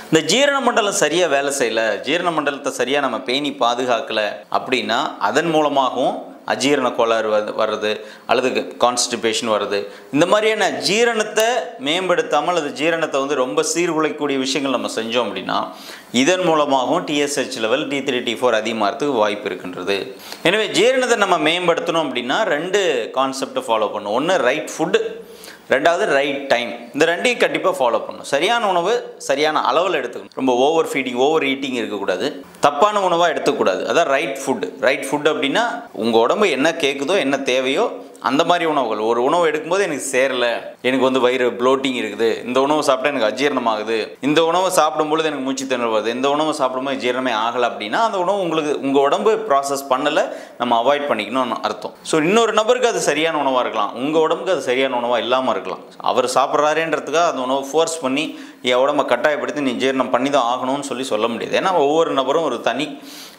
இந்த ஜீரண மண்டலம் சரியாக வேலை செய்யலை, ஜீரண மண்டலத்தை சரியாக நம்ம பேணி பாதுகாக்கலை அப்படின்னா அதன் மூலமாகவும் அஜீரண கோளாறு வர்றது அல்லது கான்ஸ்டிபேஷன் வருது. இந்த மாதிரியான ஜீரணத்தை மேம்படுத்தாமல் அல்லது ஜீரணத்தை வந்து ரொம்ப சீர்குலைக்கக்கூடிய விஷயங்கள் நம்ம செஞ்சோம் அப்படின்னா இதன் மூலமாகவும் TSH லெவல் T3 T4 அதிகமாகிறதுக்கு வாய்ப்பு இருக்கின்றது. எனவே ஜீரணத்தை நம்ம மேம்படுத்தணும் அப்படின்னா 2 கான்செப்டை ஃபாலோ பண்ணணும். ஒன்று ரைட் ஃபுட்டு, 2வது ரைட் டைம். இந்த 2ஐயும் கண்டிப்பாக ஃபாலோ பண்ணணும். சரியான உணவு சரியான அளவில் எடுத்துக்கணும். ரொம்ப ஓவர் ஃபீடிங், ஓவர் ஈட்டிங் இருக்கக்கூடாது, தப்பான உணவாக எடுத்துக்கூடாது. அதான் ரைட் ஃபுட் அப்படின்னா உங்கள் உடம்பு என்ன கேட்குதோ என்ன தேவையோ அந்த மாதிரி உணவுகள். ஒரு உணவு எடுக்கும்போது எனக்கு சேரலை, எனக்கு வந்து வயிறு ப்ளோட்டிங் இருக்குது, இந்த உணவு சாப்பிட்டா எனக்கு அஜீரணமாகுது, இந்த உணவு சாப்பிடும்பொழுது எனக்கு மூச்சு திணறல் வருது, இந்த உணவு சாப்பிடும்போது ஜீரணமே ஆகலை அப்படின்னா அந்த உணவு உங்கள் உடம்பு ப்ராசஸ் பண்ணலை, நம்ம அவாய்ட் பண்ணிக்கணும்னு அர்த்தம். ஸோ இன்னொரு நபருக்கு அது சரியான உணவாக இருக்கலாம், உங்கள் உடம்புக்கு அது சரியான உணவாக இல்லாமல் இருக்கலாம். அவர் சாப்பிட்றாருன்றதுக்காக அந்த உணவை ஃபோர்ஸ் பண்ணி என் உடம்பை கட்டாயப்படுத்தி நீ ஜீரணம் பண்ணி தான் ஆகணும்னு சொல்ல முடியாது. ஏன்னா ஒவ்வொரு நபரும்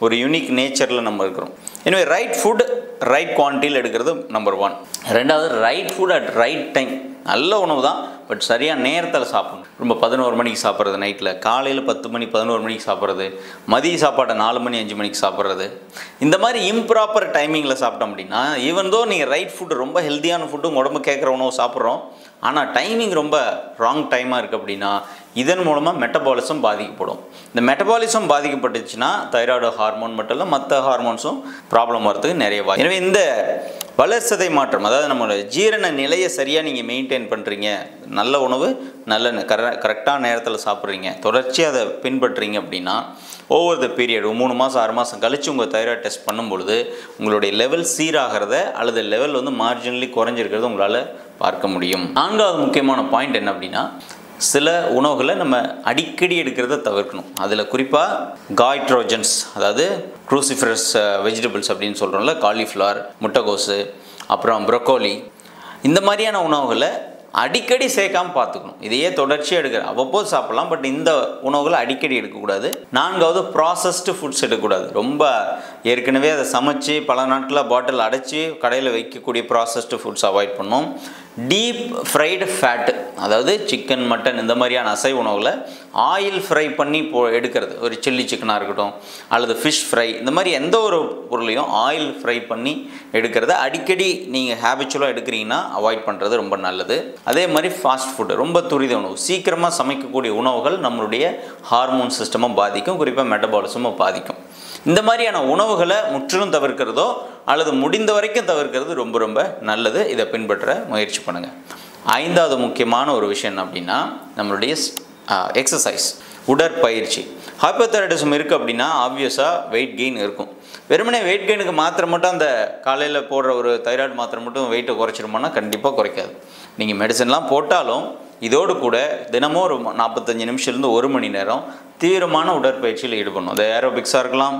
ஒரு யூனிக் நேச்சரில் நம்ம இருக்கிறோம். எனவே ரைட் ஃபுட் ரைட் குவான்டிட்டியில் எடுக்கிறது நம்பர் 1. 2வது right foot at right time. நல்ல உணவு தான், பட் சரியாக நேரத்தில் சாப்பிடணும். ரொம்ப 11 மணிக்கு சாப்பிட்றது, நைட்டில் காலையில் 10 மணி 11 மணிக்கு சாப்பிட்றது, மதிய சாப்பாட்டை 4 மணி 5 மணிக்கு சாப்பிட்றது, இந்த மாதிரி இம்ப்ராப்பர் டைமிங்கில் சாப்பிட்டோம் அப்படின்னா ஈவன் தோ நீங்கள் ரைட் ஃபுட்டு ரொம்ப ஹெல்த்தியான ஃபுட்டு உங்கள் உடம்பு கேட்குற உணவு சாப்பிட்றோம், ஆனால் டைமிங் ரொம்ப ராங் டைமாக இருக்குது அப்படின்னா இதன் மூலமாக மெட்டபாலிசம் பாதிக்கப்படும். இந்த மெட்டபாலிசம் பாதிக்கப்பட்டுச்சுன்னா தைராய்டு ஹார்மோன் மட்டும் இல்லை மற்ற ஹார்மோன்ஸும் ப்ராப்ளம் வரதுக்கு நிறைய வாய்ப்பு. எனவே இந்த வளர்சிதை மாற்றம், அதாவது நம்மளோட ஜீரண நிலையை சரியாக நீங்கள் மெயின்டைன் பண்ணுறீங்க, நல்ல உணவு நல்ல கரெக்டான நேரத்தில் சாப்பிட்றீங்க, தொடர்ச்சியாக அதை பின்பற்றுறீங்க அப்படின்னா ஓவர் த பீரியட் 3 மாதம் 6 மாதம் கழித்து உங்கள் தைராய்டு டெஸ்ட் பண்ணும்பொழுது உங்களுடைய லெவல் சீராகிறத அல்லது லெவல் வந்து மார்ஜினலி குறைஞ்சிருக்கிறத உங்களால் பார்க்க முடியும். 4வது முக்கியமான பாயிண்ட் என்ன அப்படின்னா சில உணவுகளை நம்ம அடிக்கடி எடுக்கிறத தவிர்க்கணும். அதில் குறிப்பாக காய்ட்ரோஜன்ஸ், அதாவது க்ரூசிஃபரஸ் வெஜிடபிள்ஸ் அப்படின்னு சொல்கிறோம்ல, காலிஃப்ளவர், முட்டைகோஸு, அப்புறம் ப்ரொக்கோலி, இந்த மாதிரியான உணவுகளை அடிக்கடி சேர்க்காமல் பார்த்துக்கணும். இதையே தொடர்ச்சியாக எடுக்கிற அவ்வப்போது சாப்பிட்லாம், பட் இந்த உணவுகளை அடிக்கடி எடுக்கக்கூடாது. 4வது ப்ராசஸ்டு ஃபுட்ஸ் எடுக்கக்கூடாது. ரொம்ப ஏற்கனவே அதை சமைச்சு பல நாட்களில் பாட்டில் அடைச்சி கடையில் வைக்கக்கூடிய ப்ராசஸ்டு ஃபுட்ஸ் அவாய்ட் பண்ணணும். டீப் ஃப்ரைடு ஃபேட்டு, அதாவது சிக்கன் மட்டன் இந்த மாதிரியான அசைவ உணவுகளை ஆயில் ஃப்ரை பண்ணி எடுக்கிறது, ஒரு சில்லி சிக்கனாக இருக்கட்டும் அல்லது ஃபிஷ் ஃப்ரை, இந்த மாதிரி எந்த ஒரு பொருளையும் ஆயில் ஃப்ரை பண்ணி எடுக்கிறத அடிக்கடி நீங்கள் ஹேபிச்சுவலாக எடுக்கிறீங்கன்னா அவாய்ட் பண்ணுறது ரொம்ப நல்லது. அதே மாதிரி ஃபாஸ்ட் ஃபுட்டு, ரொம்ப துரித உணவு, சீக்கிரமாக சமைக்கக்கூடிய உணவுகள் நம்மளுடைய ஹார்மோன் சிஸ்டமை பாதிக்கும், குறிப்பாக மெட்டபாலிசமை பாதிக்கும். இந்த மாதிரியான உணவுகளை முற்றிலும் தவிர்க்கிறதோ அல்லது முடிந்த வரைக்கும் தவிர்க்கிறது ரொம்ப ரொம்ப நல்லது. இதை பின்பற்ற முயற்சி பண்ணுங்கள். 5வது முக்கியமான ஒரு விஷயம் என்ன அப்படின்னா நம்மளுடைய எக்ஸசைஸ், உடற்பயிற்சி. ஹைப்போதைராய்டிசம் இருக்குது அப்படின்னா ஆப்வியஸாக வெயிட் கெயின் இருக்கும். வெறுமனே வெயிட் கெயினுக்கு மாத்திரை மட்டும் அந்த காலையில் போடுற ஒரு தைராய்டு மாத்திரை மட்டும் வெயிட்டை குறைச்சிருமோன்னா கண்டிப்பாக குறைக்காது. நீங்கள் மெடிசன்லாம் போட்டாலும் இதோடு கூட தினமும் ஒரு 45 நிமிஷத்துலேருந்து 1 மணி நேரம் தீவிரமான உடற்பயிற்சியில் ஈடுபடணும். அது ஏரோபிக்ஸாக இருக்கலாம்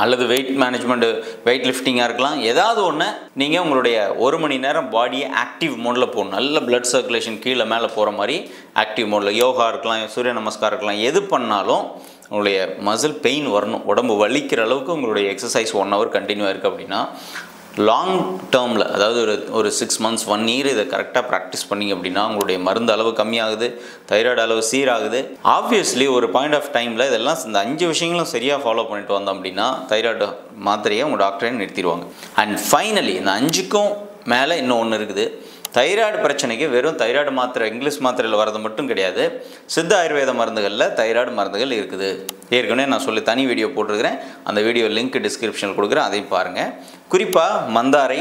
அல்லது வெயிட் மேனேஜ்மெண்ட், வெயிட் லிஃப்டிங்காக இருக்கலாம். ஏதாவது ஒன்று நீங்கள் உங்களுடைய 1 மணி நேரம் பாடியை ஆக்டிவ் மோடில் போகணும். நல்ல பிளட் சர்க்குலேஷன் கீழே மேலே போகிற மாதிரி ஆக்டிவ் மோடில், யோகா இருக்கலாம், சூரிய நமஸ்காரம் இருக்கலாம், எது பண்ணாலும் உங்களுடைய மசில் பெயின் வரணும், உடம்பு வலிக்கிற அளவுக்கு உங்களுடைய எக்ஸசைஸ் 1 hour கண்டினியூவாக இருக்குது அப்படின்னா லாங் டேர்மில், அதாவது ஒரு 6 months 1 year இதை கரெக்டாக ப்ராக்டிஸ் பண்ணிங்க அப்படின்னா உங்களுடைய மருந்து அளவு கம்மியாகுது, தைராய்டு அளவு சீராகுது. ஆப்வியஸ்லி ஒரு பாயிண்ட் ஆஃப் டைமில் இதெல்லாம் இந்த 5 விஷயங்களும் சரியாக ஃபாலோ பண்ணிட்டு வந்தோம் அப்படின்னா தைராய்டு மாத்திரையை உங்கள் டாக்டரே நிறுத்திடுவாங்க. அண்ட் ஃபைனலி இந்த 5க்கும் மேலே இன்னும் ஒன்று இருக்குது. தைராய்டு பிரச்சனைக்கு வெறும் தைராய்டு மாத்திரை, இங்கிலீஷ் மாத்திரையில் வரது மட்டும் கிடையாது, சித்த ஆயுர்வேத மருந்துகளில் தைராய்டு மருந்துகள் இருக்குது. ஏற்கனவே நான் சொல்லி தனி வீடியோ போட்டிருக்கிறேன், அந்த வீடியோ லிங்க் டிஸ்கிரிப்ஷனில் கொடுக்குறேன், அதையும் பாருங்கள். குறிப்பாக மந்தாரை,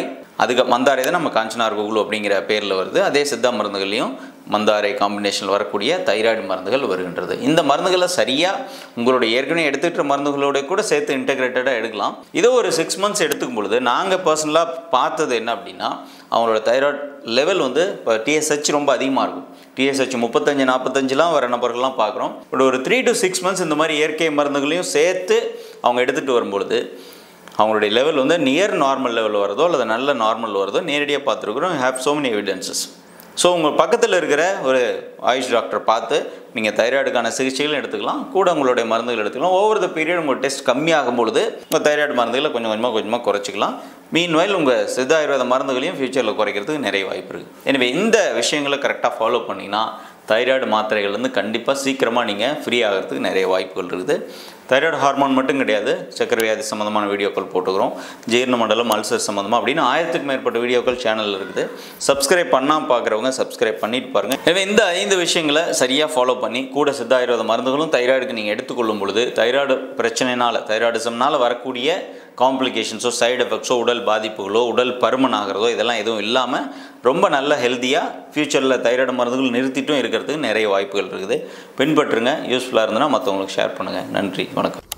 மந்தாரை தான் நம்ம காஞ்சனார் குகுலு அப்படிங்கிற பேரில் வருது. அதே சித்தா மருந்துகள்லையும் மந்தாரை காம்பினேஷனில் வரக்கூடிய தைராய்டு மருந்துகள் வருகின்றது. இந்த மருந்துகளை சரியாக உங்களுடைய ஏற்கனவே எடுத்துக்கிட்ட மருந்துகளோட கூட சேர்த்து இன்டெகிரேட்டடாக எடுக்கலாம். இதோ ஒரு 6 months எடுத்துக்கும் பொழுது நாங்கள் பர்சனலாக பார்த்தது என்ன அப்படின்னா, அவங்களோட தைராய்டு லெவல் வந்து இப்போ TSH ரொம்ப அதிகமாக இருக்கும். TSH 35-45 வர நபர்கள்லாம் பார்க்குறோம். பட் ஒரு 3 to 6 months இந்த மாதிரி இயற்கை மருந்துகளையும் சேர்த்து அவங்க எடுத்துகிட்டு வரும்பொழுது அவங்களுடைய லெவல் வந்து நியர் நார்மல் லெவல் வரதோ அல்லது நல்ல நார்மல் வரதோ நேரடியாக பார்த்துருக்குறோம். Have so many evidences. So உங்கள் பக்கத்தில் இருக்கிற ஒரு ஆயுஷ் டாக்டரை பார்த்து நீங்கள் தைராய்டுக்கான சிகிச்சைகளும் எடுத்துக்கலாம், கூட உங்களுடைய மருந்துகள் எடுத்துக்கலாம். ஓவர் த பீரியட் உங்கள் டெஸ்ட் கம்மியாகும் பொழுது உங்கள் தைராய்டு மருந்துகளை கொஞ்சம் கொஞ்சமாக குறைச்சிக்கலாம். மீன்வைல் உங்கள் சித்த ஆயுர்வேத மருந்துகளையும் ஃபியூச்சரில் குறைக்கிறதுக்கு நிறைய வாய்ப்பு இருக்குது. எனவே இந்த விஷயங்களை கரெக்டாக ஃபாலோ பண்ணிங்கன்னா தைராய்டு மாத்திரைகள் வந்து கண்டிப்பாக சீக்கிரமாக நீங்கள் ஃப்ரீ ஆகிறதுக்கு நிறைய வாய்ப்புகள் இருக்குது. தைராய்டு ஹார்மோன் மட்டும் கிடையாது, சக்கரை வியாதி சம்மந்தமான வீடியோக்கள் போட்டுக்கிறோம், ஜீரண மண்டலம், அல்சர் சம்மந்தமாக அப்படின்னு 1000க்கும் மேற்பட்ட வீடியோக்கள் சேனலில் இருக்குது. சப்ஸ்கிரைப் பண்ணாமல் பார்க்குறவங்க சப்ஸ்கிரைப் பண்ணிட்டு பாருங்கள். எனவே இந்த 5 விஷயங்களை சரியாக ஃபாலோ பண்ணி கூட சித்த ஆயுர்வேத மருந்துகளும் தைராய்டுக்கு நீங்கள் எடுத்துக்கொள்ளும் பொழுது தைராய்டு பிரச்சனைனால தைராய்டிசம்னால் வரக்கூடிய காம்ப்ளிகேஷன்ஸோ சைடு எஃபெக்ட்ஸோ உடல் பாதிப்புகளோ உடல் பருமன் ஆகிறதோ இதெல்லாம் எதுவும் இல்லாமல் ரொம்ப நல்ல ஹெல்த்தியாக ஃப்யூச்சரில் தைராய்டு மருந்துகள் நிறுத்திட்டும் இருக்கிறதுக்கு நிறைய வாய்ப்புகள் இருக்குது. பின்பற்றுங்க. யூஸ்ஃபுல்லாக இருந்ததுன்னா மற்றவங்களுக்கு ஷேர் பண்ணுங்கள். நன்றி, வணக்கம்.